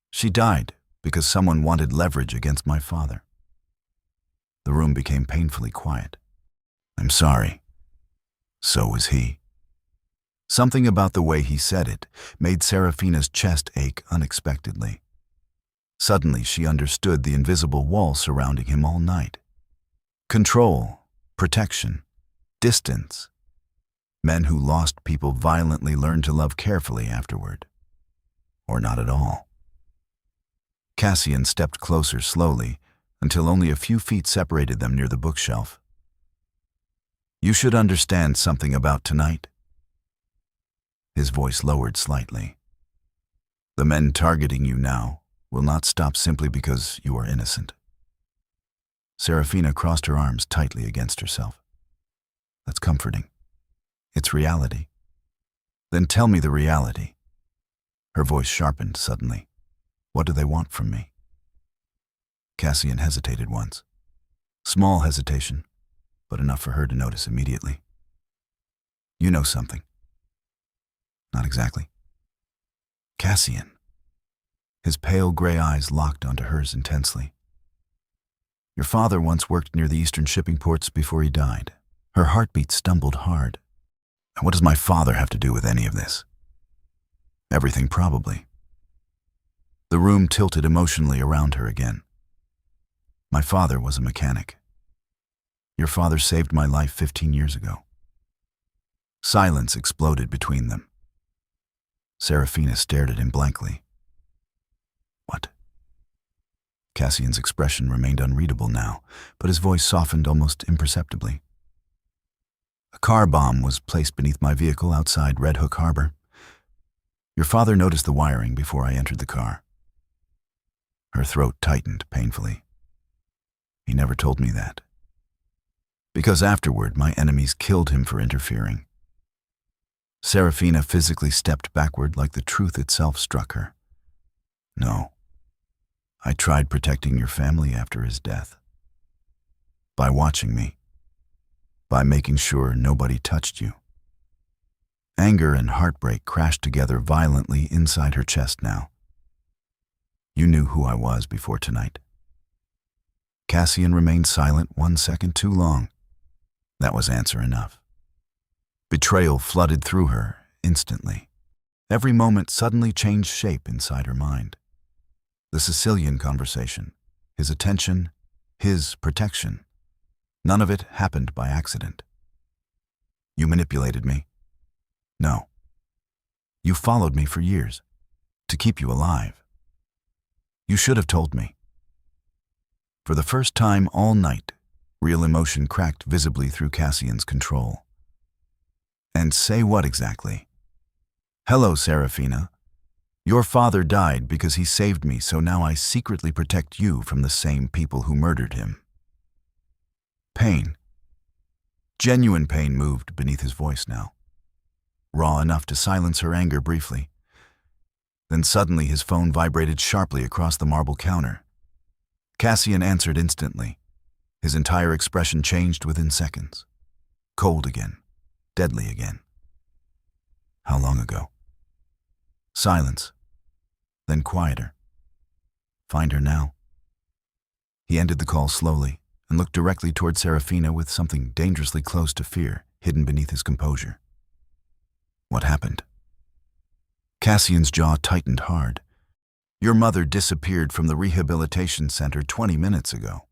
"She died because someone wanted leverage against my father." The room became painfully quiet. "I'm sorry." So was he. Something about the way he said it made Seraphina's chest ache unexpectedly. Suddenly, she understood the invisible wall surrounding him all night. Control, protection, distance. Men who lost people violently learned to love carefully afterward. Or not at all. Cassian stepped closer slowly until only a few feet separated them near the bookshelf. "You should understand something about tonight." His voice lowered slightly. "The men targeting you now will not stop simply because you are innocent." Seraphina crossed her arms tightly against herself. "That's comforting. It's reality." "Then tell me the reality." Her voice sharpened suddenly. "What do they want from me?" Cassian hesitated once. Small hesitation, but enough for her to notice immediately. "You know something." "Not exactly." "Cassian." His pale gray eyes locked onto hers intensely. "Your father once worked near the eastern shipping ports before he died." Her heartbeat stumbled hard. "And what does my father have to do with any of this?" "Everything, probably." The room tilted emotionally around her again. "My father was a mechanic. Your father saved my life 15 years ago." Silence exploded between them. Seraphina stared at him blankly. "What?" Cassian's expression remained unreadable now, but his voice softened almost imperceptibly. "A car bomb was placed beneath my vehicle outside Red Hook Harbor. Your father noticed the wiring before I entered the car." Her throat tightened painfully. "He never told me that." "Because afterward, my enemies killed him for interfering." Seraphina physically stepped backward like the truth itself struck her. "No. I tried protecting your family after his death. By watching me. By making sure nobody touched you." Anger and heartbreak crashed together violently inside her chest now. "You knew who I was before tonight." Cassian remained silent 1 second too long. That was answer enough. Betrayal flooded through her instantly. Every moment suddenly changed shape inside her mind. The Sicilian conversation, his attention, his protection. None of it happened by accident. You manipulated me? No. You followed me for years, to keep you alive. You should have told me. For the first time all night, real emotion cracked visibly through Cassian's control. And say what exactly? Hello, Seraphina. Your father died because he saved me, so now I secretly protect you from the same people who murdered him. Pain. Genuine pain moved beneath his voice now. Raw enough to silence her anger briefly. Then suddenly his phone vibrated sharply across the marble counter. Cassian answered instantly. His entire expression changed within seconds. Cold again. Deadly again. How long ago? Silence. Then quieter. Find her now. He ended the call slowly and looked directly toward Seraphina with something dangerously close to fear hidden beneath his composure. What happened? Cassian's jaw tightened hard. Your mother disappeared from the rehabilitation center 20 minutes ago.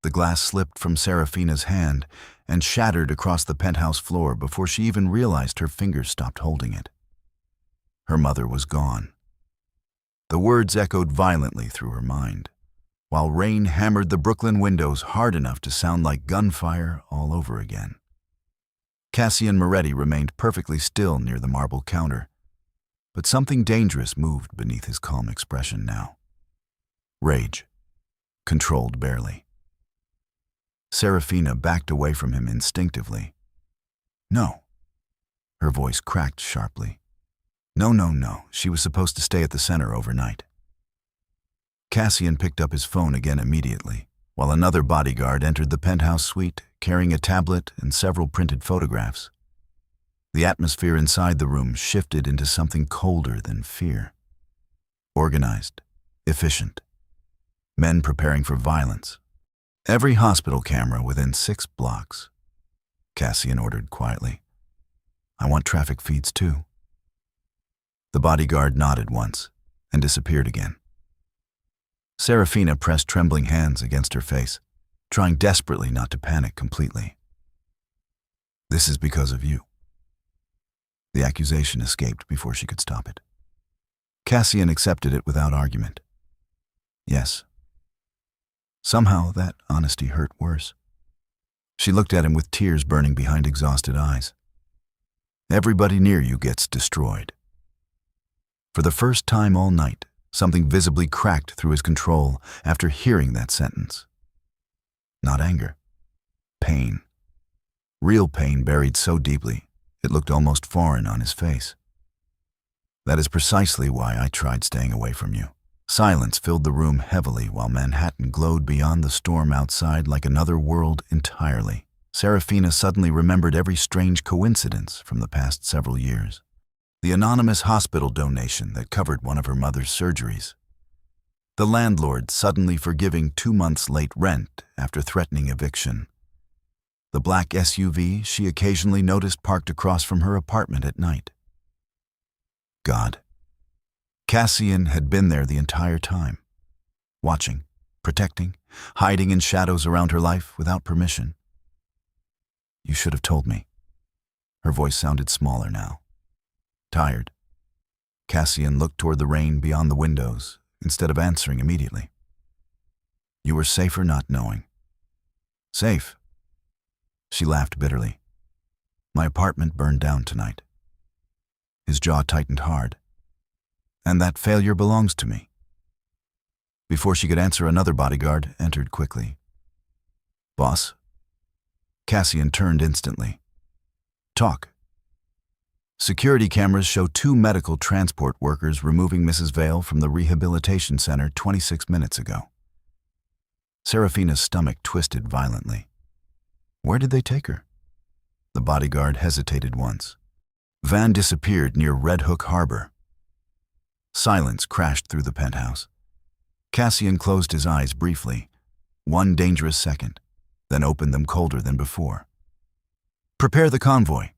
The glass slipped from Seraphina's hand and shattered across the penthouse floor before she even realized her fingers stopped holding it. Her mother was gone. The words echoed violently through her mind, while rain hammered the Brooklyn windows hard enough to sound like gunfire all over again. Cassian Moretti remained perfectly still near the marble counter, but something dangerous moved beneath his calm expression now. Rage, controlled barely. Seraphina backed away from him instinctively. No. Her voice cracked sharply. No. She was supposed to stay at the center overnight. Cassian picked up his phone again immediately, while another bodyguard entered the penthouse suite carrying a tablet and several printed photographs. The atmosphere inside the room shifted into something colder than fear. Organized, efficient. Men preparing for violence. Every hospital camera within 6 blocks. Cassian ordered quietly. I want traffic feeds too. The bodyguard nodded once and disappeared again. Seraphina pressed trembling hands against her face, trying desperately not to panic completely. This is because of you. The accusation escaped before she could stop it. Cassian accepted it without argument. Yes. Somehow that honesty hurt worse. She looked at him with tears burning behind exhausted eyes. Everybody near you gets destroyed. For the first time all night, something visibly cracked through his control after hearing that sentence. Not anger. Pain. Real pain buried so deeply, it looked almost foreign on his face. That is precisely why I tried staying away from you. Silence filled the room heavily while Manhattan glowed beyond the storm outside like another world entirely. Seraphina suddenly remembered every strange coincidence from the past several years. The anonymous hospital donation that covered one of her mother's surgeries. The landlord suddenly forgiving 2 months late rent after threatening eviction. The black SUV she occasionally noticed parked across from her apartment at night. God. Cassian had been there the entire time, watching, protecting, hiding in shadows around her life without permission. You should have told me. Her voice sounded smaller now. Tired. Cassian looked toward the rain beyond the windows instead of answering immediately. You were safer not knowing. Safe. She laughed bitterly. My apartment burned down tonight. His jaw tightened hard. And that failure belongs to me. Before she could answer, another bodyguard entered quickly. Boss? Cassian turned instantly. Talk. Security cameras show 2 medical transport workers removing Mrs. Vale from the rehabilitation center 26 minutes ago. Seraphina's stomach twisted violently. Where did they take her? The bodyguard hesitated once. Van disappeared near Red Hook Harbor. Silence crashed through the penthouse. Cassian closed his eyes briefly. 1 dangerous second. then opened them colder than before. "Prepare the convoy."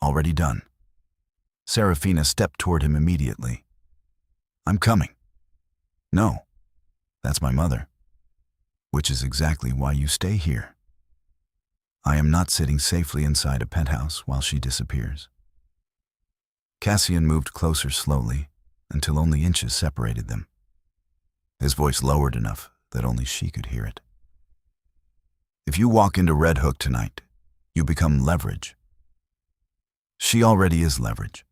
"Already done." Seraphina stepped toward him immediately. "I'm coming." "No, that's my mother." "Which is exactly why you stay here." "I am not sitting safely inside a penthouse while she disappears." Cassian moved closer slowly until only inches separated them. His voice lowered enough that only she could hear it. "If you walk into Red Hook tonight, you become leverage." "She already is leverage."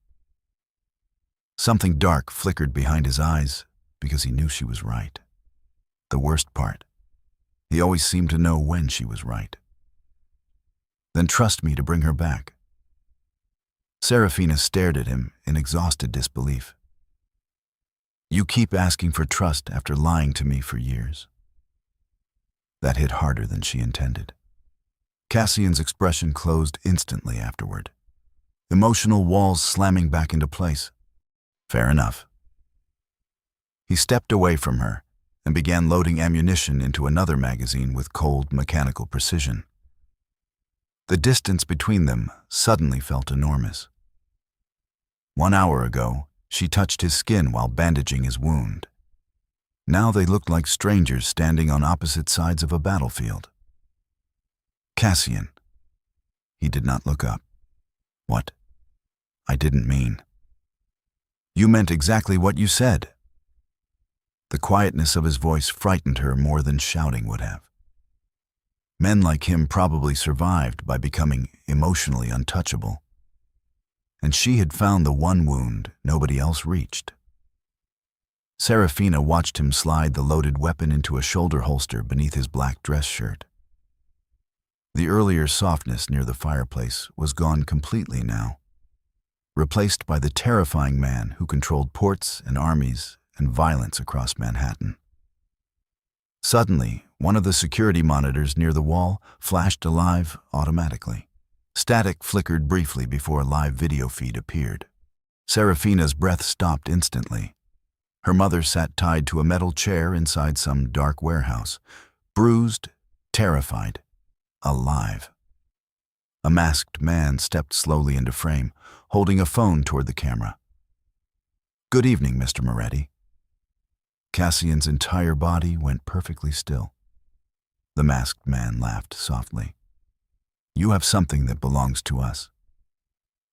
Something dark flickered behind his eyes because he knew she was right. The worst part, he always seemed to know when she was right. "Then trust me to bring her back." Seraphina stared at him in exhausted disbelief. "You keep asking for trust after lying to me for years." That hit harder than she intended. Cassian's expression closed instantly afterward, emotional walls slamming back into place. "Fair enough." He stepped away from her and began loading ammunition into another magazine with cold, mechanical precision. The distance between them suddenly felt enormous. 1 hour ago, she touched his skin while bandaging his wound. Now they looked like strangers standing on opposite sides of a battlefield. "Cassian." He did not look up. "What?" "I didn't mean." "You meant exactly what you said." The quietness of his voice frightened her more than shouting would have. Men like him probably survived by becoming emotionally untouchable. And she had found the one wound nobody else reached. Seraphina watched him slide the loaded weapon into a shoulder holster beneath his black dress shirt. The earlier softness near the fireplace was gone completely now, replaced by the terrifying man who controlled ports and armies and violence across Manhattan. Suddenly, one of the security monitors near the wall flashed alive automatically. Static flickered briefly before a live video feed appeared. Seraphina's breath stopped instantly. Her mother sat tied to a metal chair inside some dark warehouse, bruised, terrified, alive. A masked man stepped slowly into frame, holding a phone toward the camera. "Good evening, Mr. Moretti." Cassian's entire body went perfectly still. The masked man laughed softly. "You have something that belongs to us."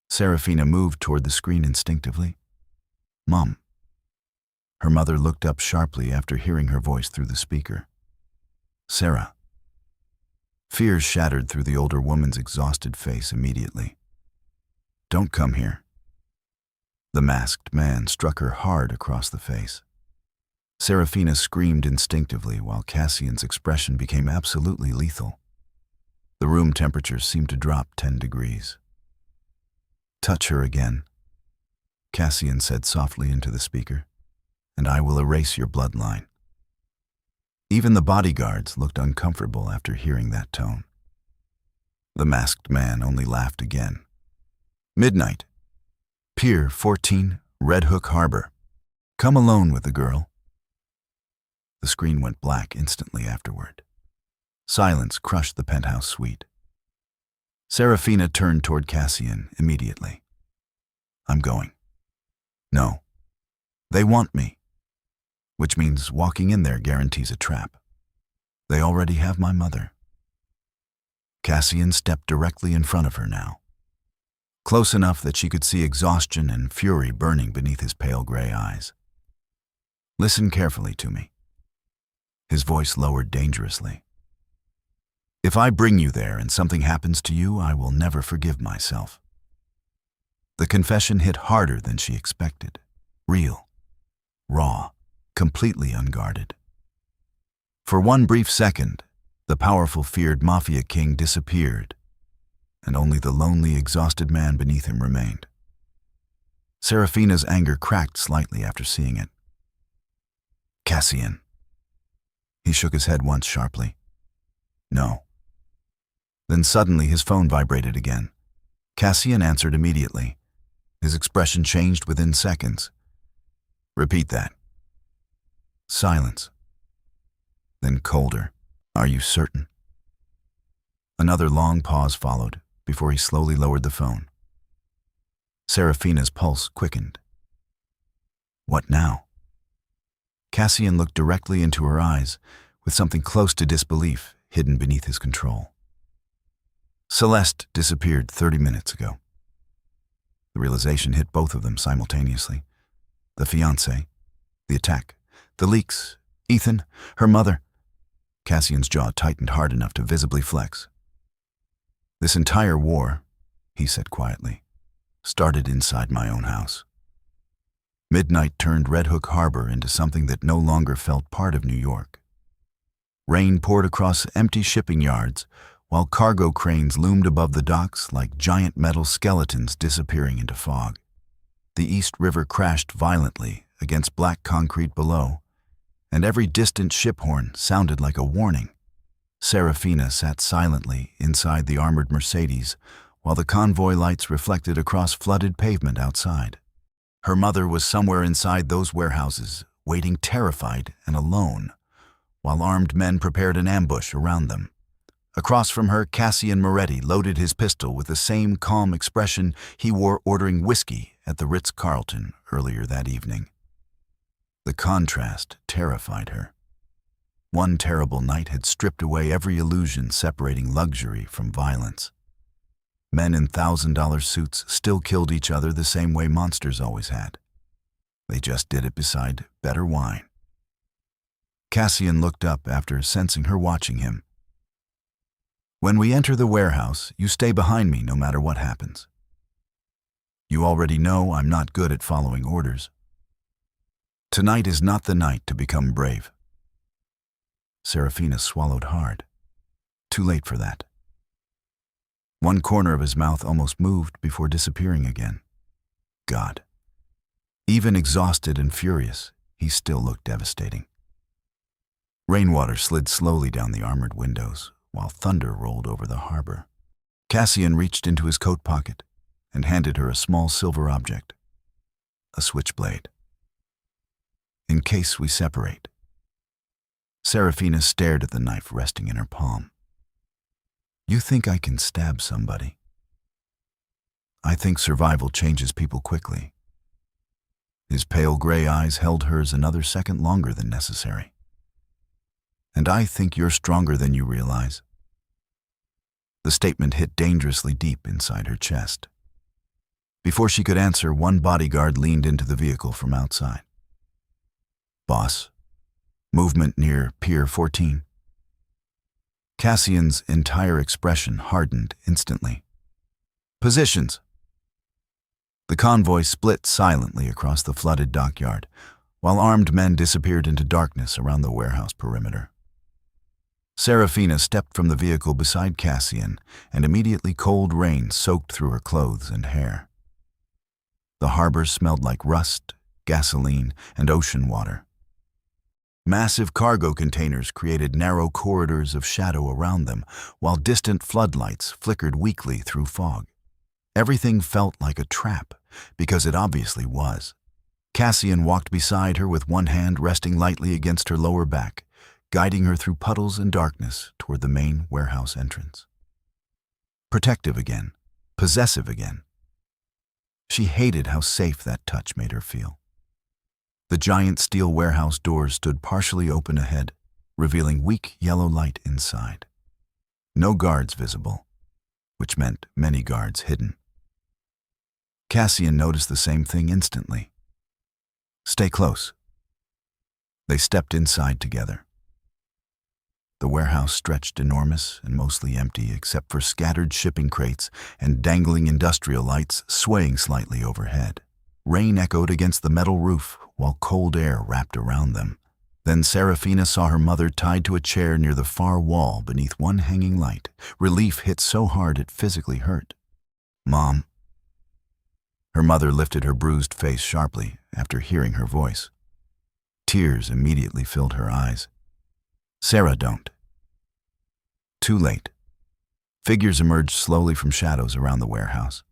Seraphina moved toward the screen instinctively. "Mom." Her mother looked up sharply after hearing her voice through the speaker. "Sarah." Fear shattered through the older woman's exhausted face immediately. "Don't come here." The masked man struck her hard across the face. Seraphina screamed instinctively while Cassian's expression became absolutely lethal. The room temperature seemed to drop 10 degrees. "Touch her again," Cassian said softly into the speaker, "and I will erase your bloodline." Even the bodyguards looked uncomfortable after hearing that tone. The masked man only laughed again. "Midnight. Pier 14, Red Hook Harbor. Come alone with the girl." The screen went black instantly afterward. Silence crushed the penthouse suite. Seraphina turned toward Cassian immediately. "I'm going." "No. They want me." Which means walking in there guarantees a trap. They already have my mother. Cassian stepped directly in front of her now, close enough that she could see exhaustion and fury burning beneath his pale gray eyes. "Listen carefully to me." His voice lowered dangerously. "If I bring you there and something happens to you, I will never forgive myself." The confession hit harder than she expected. Real, raw, completely unguarded. For one brief second, the powerful, feared Mafia King disappeared, and only the lonely, exhausted man beneath him remained. Seraphina's anger cracked slightly after seeing it. "Cassian." He shook his head once sharply. "No." Then suddenly his phone vibrated again. Cassian answered immediately. His expression changed within seconds. "Repeat that." Silence. Then colder. "Are you certain?" Another long pause followed before he slowly lowered the phone. Seraphina's pulse quickened. What now? Cassian looked directly into her eyes with something close to disbelief hidden beneath his control. Celeste disappeared 30 minutes ago. The realization hit both of them simultaneously. The fiancé, the attack, the leaks, Ethan, her mother. Cassian's jaw tightened hard enough to visibly flex. This entire war, he said quietly, started inside my own house. Midnight turned Red Hook Harbor into something that no longer felt part of New York. Rain poured across empty shipping yards, while cargo cranes loomed above the docks like giant metal skeletons disappearing into fog. The East River crashed violently against black concrete below, and every distant ship horn sounded like a warning. Seraphina sat silently inside the armored Mercedes, while the convoy lights reflected across flooded pavement outside. Her mother was somewhere inside those warehouses, waiting terrified and alone, while armed men prepared an ambush around them. Across from her, Cassian Moretti loaded his pistol with the same calm expression he wore ordering whiskey at the Ritz Carlton earlier that evening. The contrast terrified her. One terrible night had stripped away every illusion separating luxury from violence. Men in $1,000 suits still killed each other the same way monsters always had. They just did it beside better wine. Cassian looked up after sensing her watching him. When we enter the warehouse, you stay behind me no matter what happens. You already know I'm not good at following orders. Tonight is not the night to become brave. Seraphina swallowed hard. Too late for that. One corner of his mouth almost moved before disappearing again. God. Even exhausted and furious, he still looked devastating. Rainwater slid slowly down the armored windows, while thunder rolled over the harbor. Cassian reached into his coat pocket and handed her a small silver object, a switchblade. In case we separate. Seraphina stared at the knife resting in her palm. You think I can stab somebody? I think survival changes people quickly. His pale gray eyes held hers another second longer than necessary. And I think you're stronger than you realize. The statement hit dangerously deep inside her chest. Before she could answer, one bodyguard leaned into the vehicle from outside. Boss, movement near Pier 14. Cassian's entire expression hardened instantly. Positions. The convoy split silently across the flooded dockyard, while armed men disappeared into darkness around the warehouse perimeter. Seraphina stepped from the vehicle beside Cassian, and immediately cold rain soaked through her clothes and hair. The harbor smelled like rust, gasoline, and ocean water. Massive cargo containers created narrow corridors of shadow around them, while distant floodlights flickered weakly through fog. Everything felt like a trap, because it obviously was. Cassian walked beside her with one hand resting lightly against her lower back, guiding her through puddles and darkness toward the main warehouse entrance. Protective again, possessive again. She hated how safe that touch made her feel. The giant steel warehouse doors stood partially open ahead, revealing weak yellow light inside. No guards visible, which meant many guards hidden. Cassian noticed the same thing instantly. Stay close. They stepped inside together. The warehouse stretched enormous and mostly empty except for scattered shipping crates and dangling industrial lights swaying slightly overhead. Rain echoed against the metal roof while cold air wrapped around them. Then Seraphina saw her mother tied to a chair near the far wall beneath one hanging light. Relief hit so hard it physically hurt. Mom. Her mother lifted her bruised face sharply after hearing her voice. Tears immediately filled her eyes. Sarah, don't. Too late. Figures emerged slowly from shadows around the warehouse.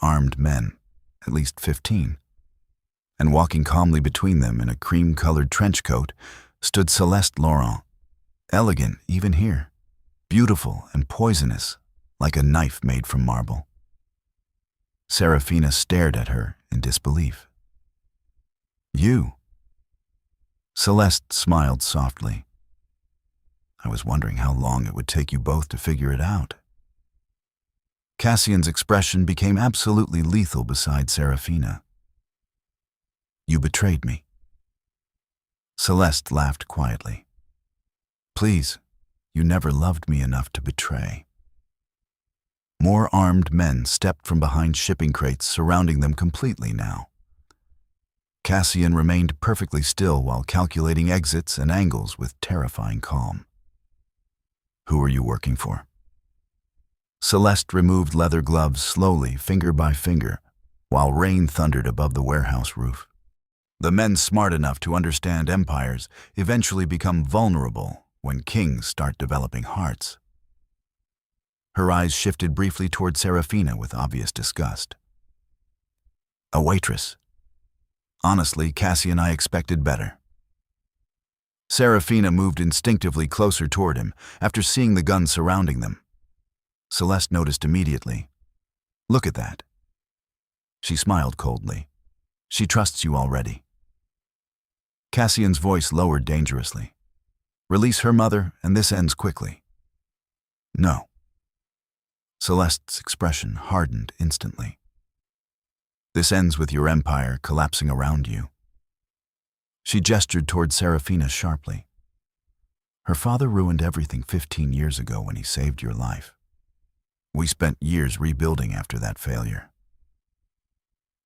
Armed men, at least 15. And walking calmly between them in a cream-colored trench coat stood Celeste Laurent. Elegant even here. beautiful and poisonous, like a knife made from marble. Seraphina stared at her in disbelief. "You?" Celeste smiled softly. "I was wondering how long it would take you both to figure it out." Cassian's expression became absolutely lethal beside Seraphina. "You betrayed me." Celeste laughed quietly. "Please, you never loved me enough to betray." More armed men stepped from behind shipping crates, surrounding them completely now. Cassian remained perfectly still while calculating exits and angles with terrifying calm. "Who are you working for?" Celeste removed leather gloves slowly, finger by finger, while rain thundered above the warehouse roof. The men smart enough to understand empires eventually become vulnerable when kings start developing hearts. Her eyes shifted briefly toward Seraphina with obvious disgust. "A waitress. Honestly, Cassian, I expected better." Seraphina moved instinctively closer toward him after seeing the gun surrounding them. Celeste noticed immediately. "Look at that." She smiled coldly. "She trusts you already." Cassian's voice lowered dangerously. "Release her, mother, and this ends quickly." "No." Celeste's expression hardened instantly. "This ends with your empire collapsing around you." She gestured toward Seraphina sharply. "Her father ruined everything 15 years ago when he saved your life. We spent years rebuilding after that failure."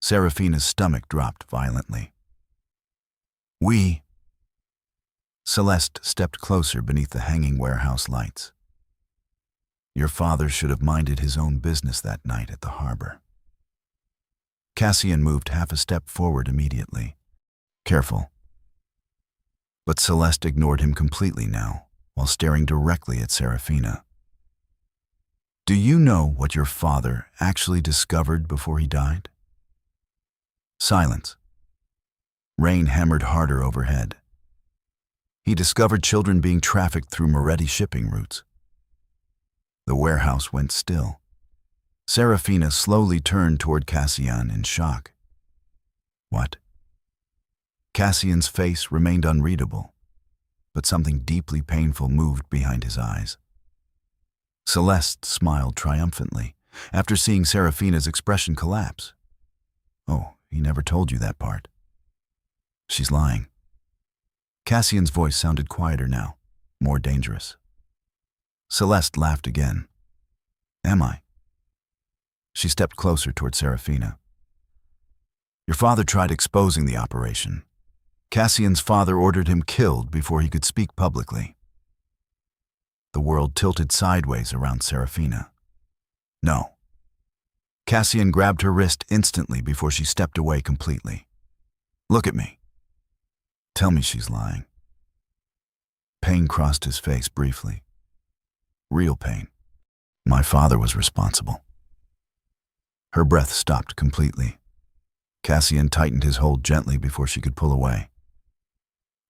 Seraphina's stomach dropped violently. "We..." Celeste stepped closer beneath the hanging warehouse lights. "Your father should have minded his own business that night at the harbor." Cassian moved half a step forward immediately. "Careful." But Celeste ignored him completely now, while staring directly at Seraphina. "Do you know what your father actually discovered before he died?" Silence. Rain hammered harder overhead. He discovered children being trafficked through Moretti shipping routes. The warehouse went still. Seraphina slowly turned toward Cassian in shock. "What?" Cassian's face remained unreadable, but something deeply painful moved behind his eyes. Celeste smiled triumphantly after seeing Seraphina's expression collapse. "Oh, he never told you that part." "She's lying." Cassian's voice sounded quieter now, more dangerous. Celeste laughed again. "Am I?" She stepped closer toward Seraphina. "Your father tried exposing the operation. Cassian's father ordered him killed before he could speak publicly." The world tilted sideways around Seraphina. "No." Cassian grabbed her wrist instantly before she stepped away completely. "Look at me. Tell me she's lying." Pain crossed his face briefly. Real pain. "My father was responsible." Her breath stopped completely. Cassian tightened his hold gently before she could pull away.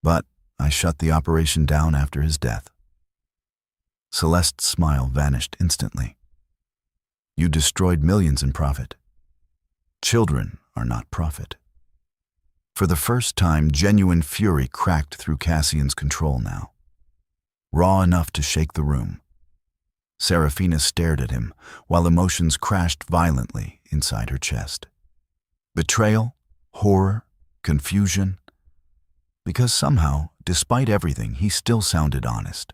"But I shut the operation down after his death." Celeste's smile vanished instantly. "You destroyed millions in profit. Children are not profit." For the first time, genuine fury cracked through Cassian's control now. Raw enough to shake the room. Seraphina stared at him, while emotions crashed violently inside her chest. Betrayal, horror, confusion. Because somehow, despite everything, he still sounded honest.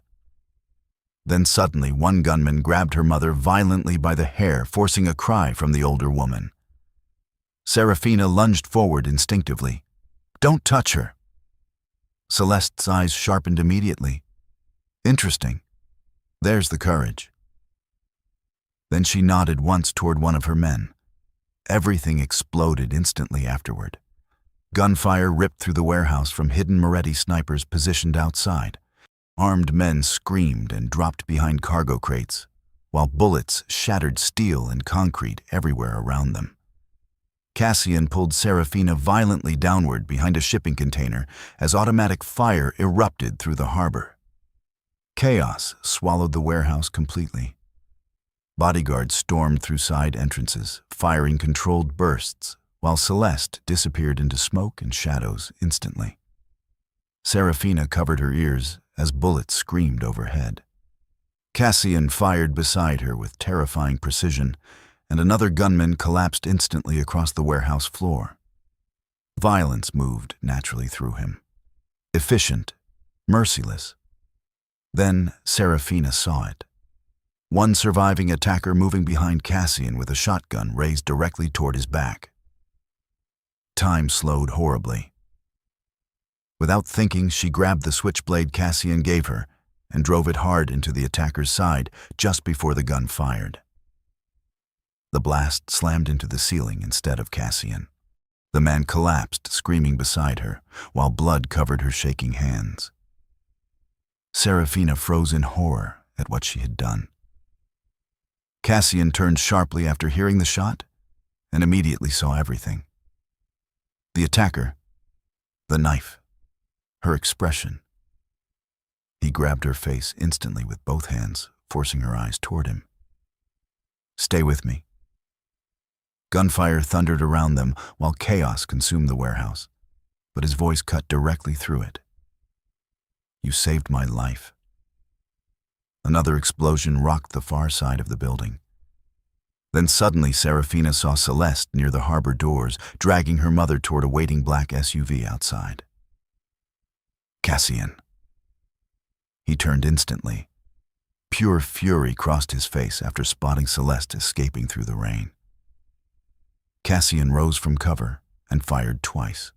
Then suddenly, one gunman grabbed her mother violently by the hair, forcing a cry from the older woman. Seraphina lunged forward instinctively. "Don't touch her." Celeste's eyes sharpened immediately. "Interesting. There's the courage." Then she nodded once toward one of her men. Everything exploded instantly afterward. Gunfire ripped through the warehouse from hidden Moretti snipers positioned outside. Armed men screamed and dropped behind cargo crates, while bullets shattered steel and concrete everywhere around them. Cassian pulled Seraphina violently downward behind a shipping container as automatic fire erupted through the harbor. Chaos swallowed the warehouse completely. Bodyguards stormed through side entrances, firing controlled bursts, while Celeste disappeared into smoke and shadows instantly. Seraphina covered her ears as bullets screamed overhead. Cassian fired beside her with terrifying precision, and another gunman collapsed instantly across the warehouse floor. Violence moved naturally through him. Efficient, merciless. Then Seraphina saw it. One surviving attacker moving behind Cassian with a shotgun raised directly toward his back. Time slowed horribly. Without thinking, she grabbed the switchblade Cassian gave her and drove it hard into the attacker's side just before the gun fired. The blast slammed into the ceiling instead of Cassian. The man collapsed, screaming beside her, while blood covered her shaking hands. Seraphina froze in horror at what she had done. Cassian turned sharply after hearing the shot and immediately saw everything. The attacker, the knife, her expression. He grabbed her face instantly with both hands, forcing her eyes toward him. "Stay with me." Gunfire thundered around them while chaos consumed the warehouse, but his voice cut directly through it. "You saved my life." Another explosion rocked the far side of the building. Then suddenly Seraphina saw Celeste near the harbor doors, dragging her mother toward a waiting black SUV outside. "Cassian." He turned instantly. Pure fury crossed his face after spotting Celeste escaping through the rain. Cassian rose from cover and fired twice.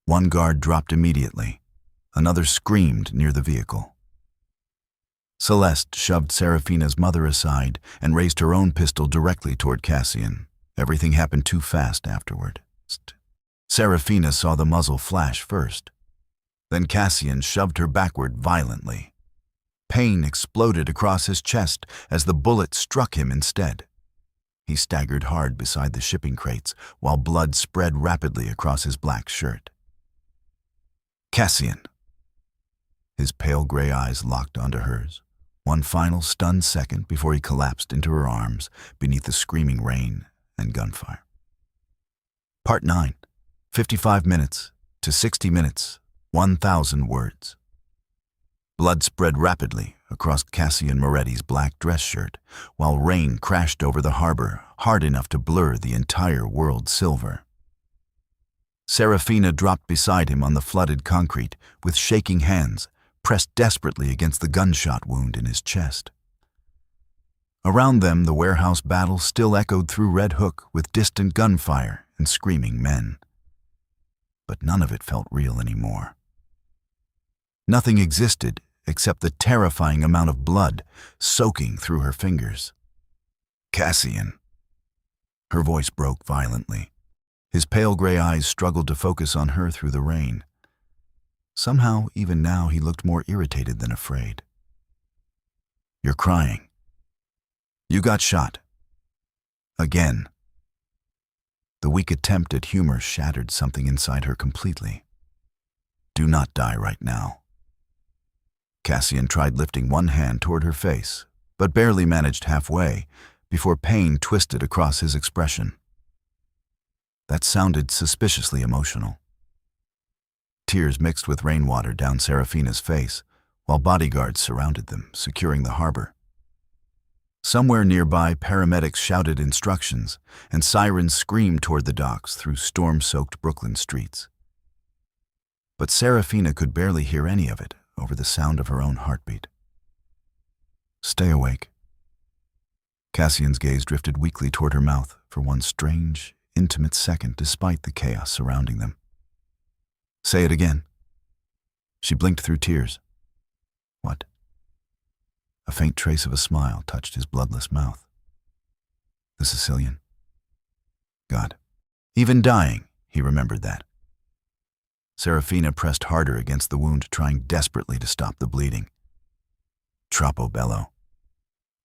One guard dropped immediately. Another screamed near the vehicle. Celeste shoved Seraphina's mother aside and raised her own pistol directly toward Cassian. Everything happened too fast afterward. Seraphina saw the muzzle flash first. Then Cassian shoved her backward violently. Pain exploded across his chest as the bullet struck him instead. He staggered hard beside the shipping crates while blood spread rapidly across his black shirt. "Cassian." His pale gray eyes locked onto hers. One final stunned second before he collapsed into her arms beneath the screaming rain and gunfire. Part 9. 55 minutes to 60 minutes, 1,000 words. Blood spread rapidly across Cassian Moretti's black dress shirt, while rain crashed over the harbor, hard enough to blur the entire world silver. Seraphina dropped beside him on the flooded concrete with shaking hands, pressed desperately against the gunshot wound in his chest. Around them, the warehouse battle still echoed through Red Hook with distant gunfire and screaming men. But none of it felt real anymore. Nothing existed except the terrifying amount of blood soaking through her fingers. "Cassian." Her voice broke violently. His pale gray eyes struggled to focus on her through the rain. Somehow, even now, he looked more irritated than afraid. "You're crying. You got shot. Again." The weak attempt at humor shattered something inside her completely. "Do not die right now." Cassian tried lifting one hand toward her face, but barely managed halfway before pain twisted across his expression. That sounded suspiciously emotional. Tears mixed with rainwater down Seraphina's face, while bodyguards surrounded them, securing the harbor. Somewhere nearby, paramedics shouted instructions, and sirens screamed toward the docks through storm-soaked Brooklyn streets. But Seraphina could barely hear any of it over the sound of her own heartbeat. "Stay awake." Cassian's gaze drifted weakly toward her mouth for one strange, intimate second despite the chaos surrounding them. "Say it again." She blinked through tears. "What?" A faint trace of a smile touched his bloodless mouth. "The Sicilian." God. Even dying, he remembered that. Seraphina pressed harder against the wound, trying desperately to stop the bleeding. Troppo bello.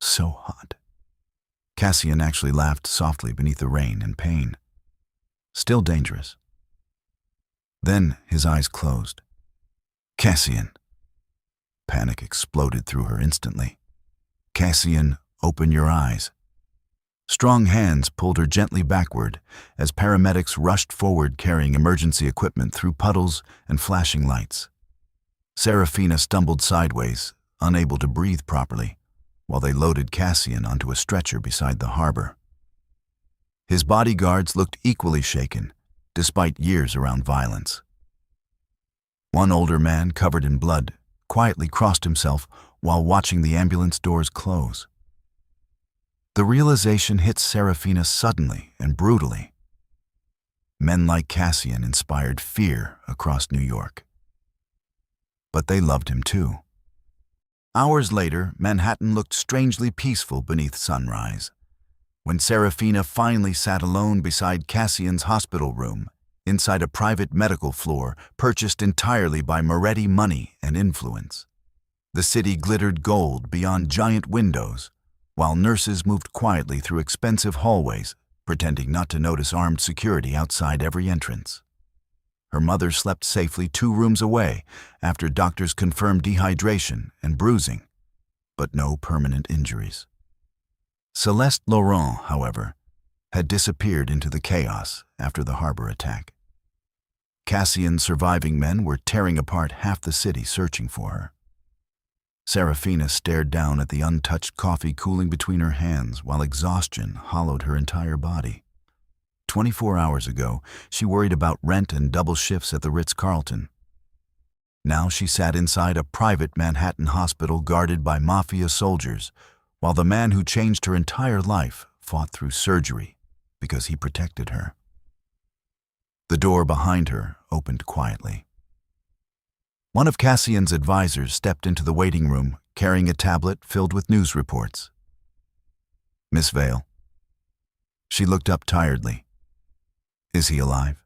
So hot. Cassian actually laughed softly beneath the rain and pain. Still dangerous. Then his eyes closed. Cassian. Panic exploded through her instantly. "Cassian, open your eyes." Strong hands pulled her gently backward as paramedics rushed forward carrying emergency equipment through puddles and flashing lights. Seraphina stumbled sideways, unable to breathe properly, while they loaded Cassian onto a stretcher beside the harbor. His bodyguards looked equally shaken, despite years around violence. One older man, covered in blood, quietly crossed himself while watching the ambulance doors close. The realization hit Seraphina suddenly and brutally. Men like Cassian inspired fear across New York. But they loved him too. Hours later, Manhattan looked strangely peaceful beneath sunrise. When Seraphina finally sat alone beside Cassian's hospital room, inside a private medical floor purchased entirely by Moretti money and influence. The city glittered gold beyond giant windows, while nurses moved quietly through expensive hallways, pretending not to notice armed security outside every entrance. Her mother slept safely 2 rooms away after doctors confirmed dehydration and bruising, but no permanent injuries. Celeste Laurent, however, had disappeared into the chaos after the harbor attack. Cassian's surviving men were tearing apart half the city searching for her. Seraphina stared down at the untouched coffee cooling between her hands while exhaustion hollowed her entire body. 24 hours ago, she worried about rent and double shifts at the Ritz Carlton. Now she sat inside a private Manhattan hospital guarded by mafia soldiers, while the man who changed her entire life fought through surgery because he protected her. The door behind her opened quietly. One of Cassian's advisors stepped into the waiting room carrying a tablet filled with news reports. "Miss Vale." She looked up tiredly. "Is he alive?"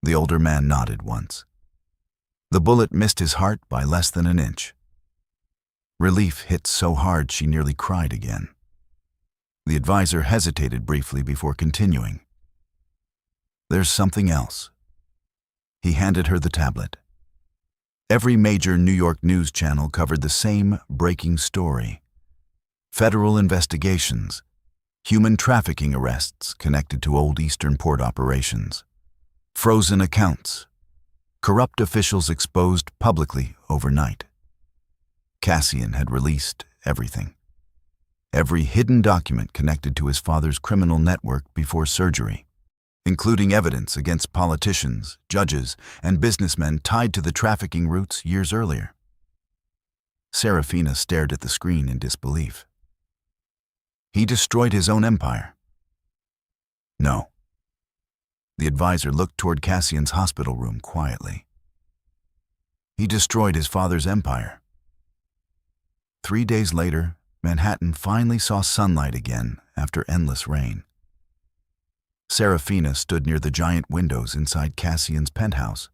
The older man nodded once. The bullet missed his heart by less than an inch. Relief hit so hard she nearly cried again. The advisor hesitated briefly before continuing. "There's something else." He handed her the tablet. Every major New York news channel covered the same breaking story. Federal investigations, human trafficking arrests connected to old Eastern port operations, frozen accounts, corrupt officials exposed publicly overnight. Cassian had released everything. Every hidden document connected to his father's criminal network before surgery, including evidence against politicians, judges, and businessmen tied to the trafficking routes years earlier. Seraphina stared at the screen in disbelief. He destroyed his own empire. No. The advisor looked toward Cassian's hospital room quietly. He destroyed his father's empire. 3 days later, Manhattan finally saw sunlight again after endless rain. Seraphina stood near the giant windows inside Cassian's penthouse,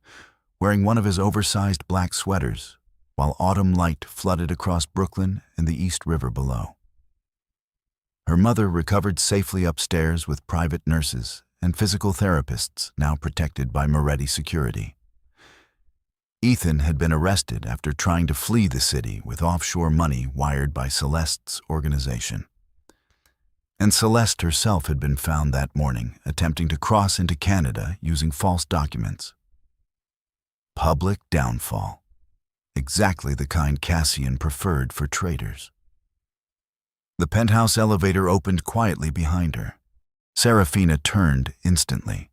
wearing one of his oversized black sweaters, while autumn light flooded across Brooklyn and the East River below. Her mother recovered safely upstairs with private nurses and physical therapists now protected by Moretti security. Ethan had been arrested after trying to flee the city with offshore money wired by Celeste's organization. And Celeste herself had been found that morning attempting to cross into Canada using false documents. Public downfall. Exactly the kind Cassian preferred for traitors. The penthouse elevator opened quietly behind her. Seraphina turned instantly.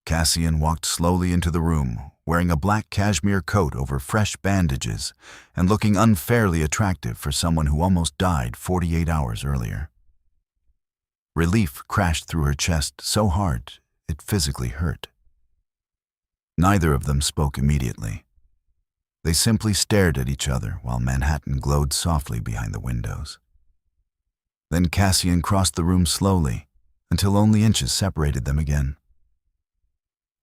Cassian walked slowly into the room, wearing a black cashmere coat over fresh bandages and looking unfairly attractive for someone who almost died 48 hours earlier. Relief crashed through her chest so hard it physically hurt. Neither of them spoke immediately. They simply stared at each other while Manhattan glowed softly behind the windows. Then Cassian crossed the room slowly until only inches separated them again.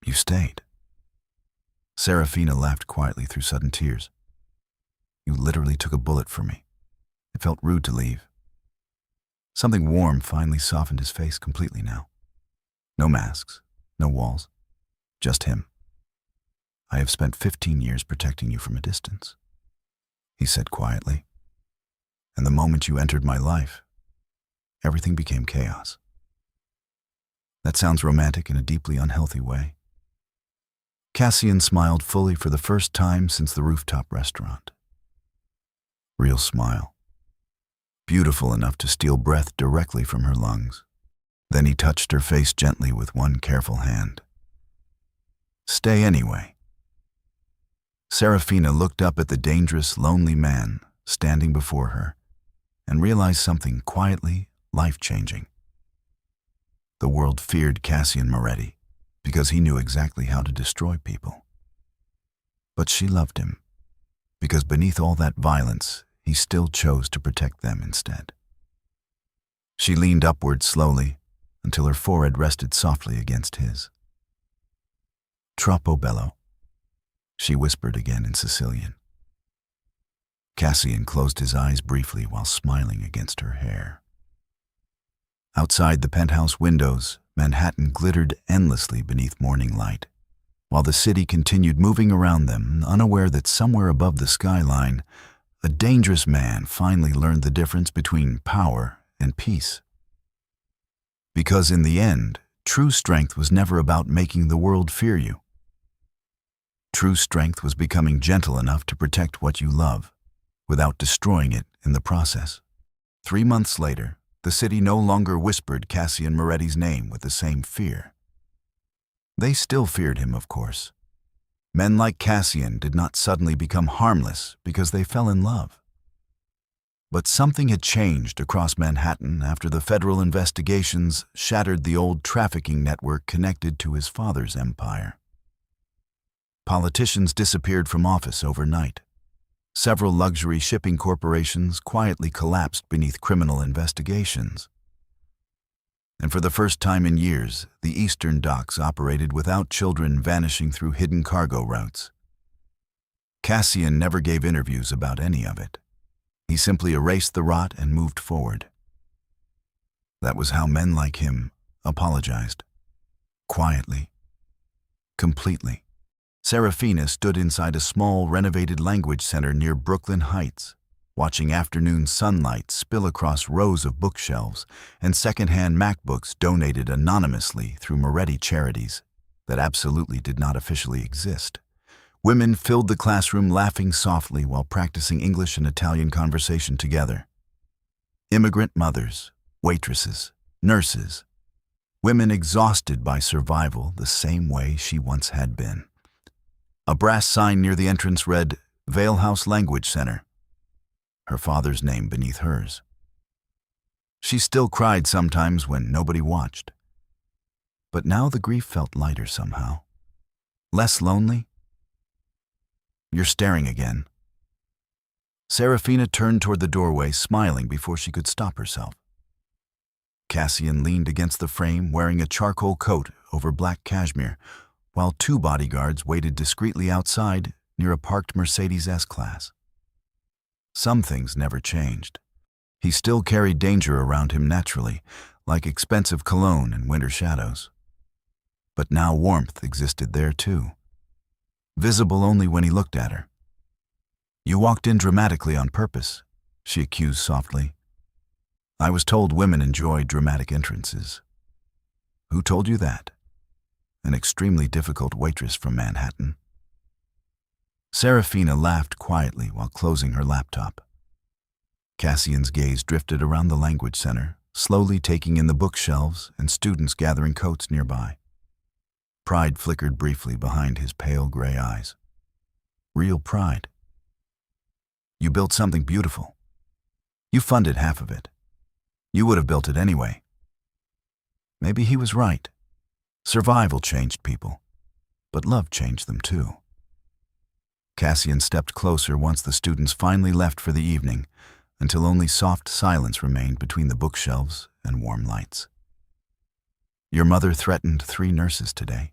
"You stayed." Seraphina laughed quietly through sudden tears. "You literally took a bullet for me. It felt rude to leave." Something warm finally softened his face completely now. No masks, no walls, just him. I have spent 15 years protecting you from a distance, he said quietly. And the moment you entered my life, everything became chaos. That sounds romantic in a deeply unhealthy way. Cassian smiled fully for the first time since the rooftop restaurant. Real smile. Beautiful enough to steal breath directly from her lungs. Then he touched her face gently with one careful hand. Stay anyway. Seraphina looked up at the dangerous, lonely man standing before her and realized something quietly life-changing. The world feared Cassian Moretti because he knew exactly how to destroy people. But she loved him because beneath all that violence, he still chose to protect them instead. She leaned upward slowly until her forehead rested softly against his. Troppo bello, she whispered again in Sicilian. Cassian closed his eyes briefly while smiling against her hair. Outside the penthouse windows, Manhattan glittered endlessly beneath morning light, while the city continued moving around them, unaware that somewhere above the skyline, a dangerous man finally learned the difference between power and peace. Because in the end, true strength was never about making the world fear you. True strength was becoming gentle enough to protect what you love, without destroying it in the process. 3 months later, the city no longer whispered Cassian Moretti's name with the same fear. They still feared him, of course. Men like Cassian did not suddenly become harmless because they fell in love. But something had changed across Manhattan after the federal investigations shattered the old trafficking network connected to his father's empire. Politicians disappeared from office overnight. Several luxury shipping corporations quietly collapsed beneath criminal investigations. And for the first time in years, the eastern docks operated without children vanishing through hidden cargo routes. Cassian never gave interviews about any of it. He simply erased the rot and moved forward. That was how men like him apologized. Quietly. Completely. Seraphina stood inside a small, renovated language center near Brooklyn Heights, watching afternoon sunlight spill across rows of bookshelves and secondhand MacBooks donated anonymously through Moretti charities that absolutely did not officially exist. Women filled the classroom laughing softly while practicing English and Italian conversation together. Immigrant mothers, waitresses, nurses, women exhausted by survival the same way she once had been. A brass sign near the entrance read, Vale House Language Center, her father's name beneath hers. She still cried sometimes when nobody watched. But now the grief felt lighter somehow. Less lonely. You're staring again. Seraphina turned toward the doorway, smiling before she could stop herself. Cassian leaned against the frame, wearing a charcoal coat over black cashmere, while 2 bodyguards waited discreetly outside near a parked Mercedes S-Class. Some things never changed. He still carried danger around him naturally, like expensive cologne and winter shadows. But now warmth existed there too, visible only when he looked at her. You walked in dramatically on purpose, she accused softly. I was told women enjoy dramatic entrances. Who told you that? An extremely difficult waitress from Manhattan. Seraphina laughed quietly while closing her laptop. Cassian's gaze drifted around the language center, slowly taking in the bookshelves and students gathering coats nearby. Pride flickered briefly behind his pale gray eyes. Real pride. You built something beautiful. You funded half of it. You would have built it anyway. Maybe he was right. Survival changed people, but love changed them too. Cassian stepped closer once the students finally left for the evening, until only soft silence remained between the bookshelves and warm lights. Your mother threatened 3 nurses today.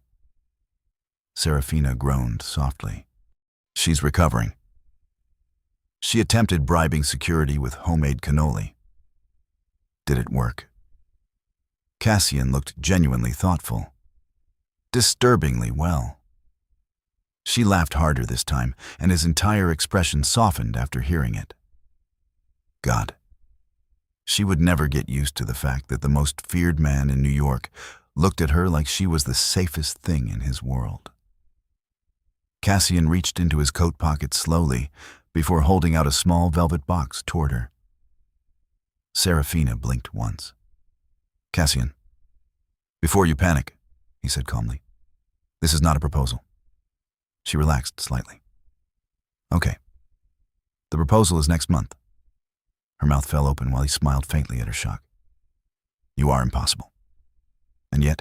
Seraphina groaned softly. She's recovering. She attempted bribing security with homemade cannoli. Did it work? Cassian looked genuinely thoughtful. Disturbingly well. She laughed harder this time, and his entire expression softened after hearing it. God. She would never get used to the fact that the most feared man in New York looked at her like she was the safest thing in his world. Cassian reached into his coat pocket slowly before holding out a small velvet box toward her. Seraphina blinked once. Cassian, before you panic, he said calmly, this is not a proposal. She relaxed slightly. Okay. The proposal is next month. Her mouth fell open while he smiled faintly at her shock. You are impossible. And yet,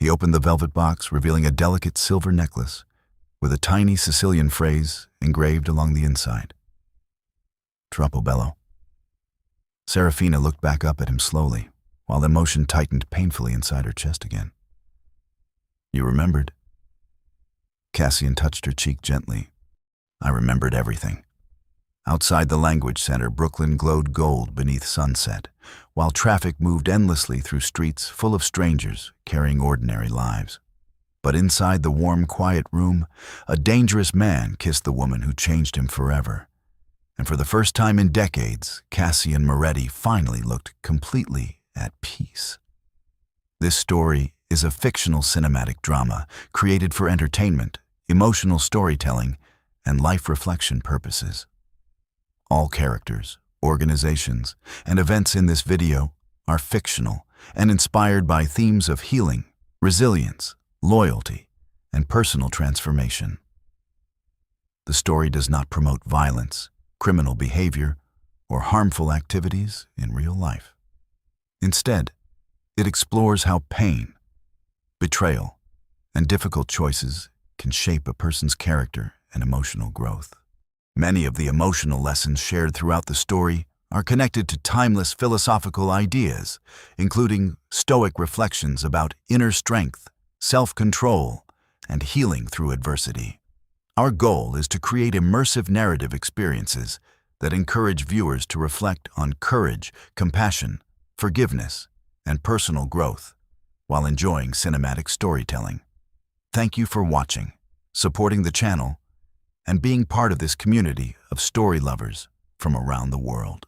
he opened the velvet box, revealing a delicate silver necklace with a tiny Sicilian phrase engraved along the inside. Troppo bello. Seraphina looked back up at him slowly, while emotion tightened painfully inside her chest again. You remembered? Cassian touched her cheek gently. I remembered everything. Outside the language center, Brooklyn glowed gold beneath sunset, while traffic moved endlessly through streets full of strangers carrying ordinary lives. But inside the warm, quiet room, a dangerous man kissed the woman who changed him forever. And for the first time in decades, Cassian Moretti finally looked completely at peace. This story is a fictional cinematic drama created for entertainment, emotional storytelling, and life reflection purposes. All characters, organizations, and events in this video are fictional and inspired by themes of healing, resilience, loyalty, and personal transformation. The story does not promote violence, criminal behavior, or harmful activities in real life. Instead, it explores how pain, betrayal, and difficult choices can shape a person's character and emotional growth. Many of the emotional lessons shared throughout the story are connected to timeless philosophical ideas, including Stoic reflections about inner strength, self-control, and healing through adversity. Our goal is to create immersive narrative experiences that encourage viewers to reflect on courage, compassion, forgiveness, and personal growth while enjoying cinematic storytelling. Thank you for watching, supporting the channel, and being part of this community of story lovers from around the world.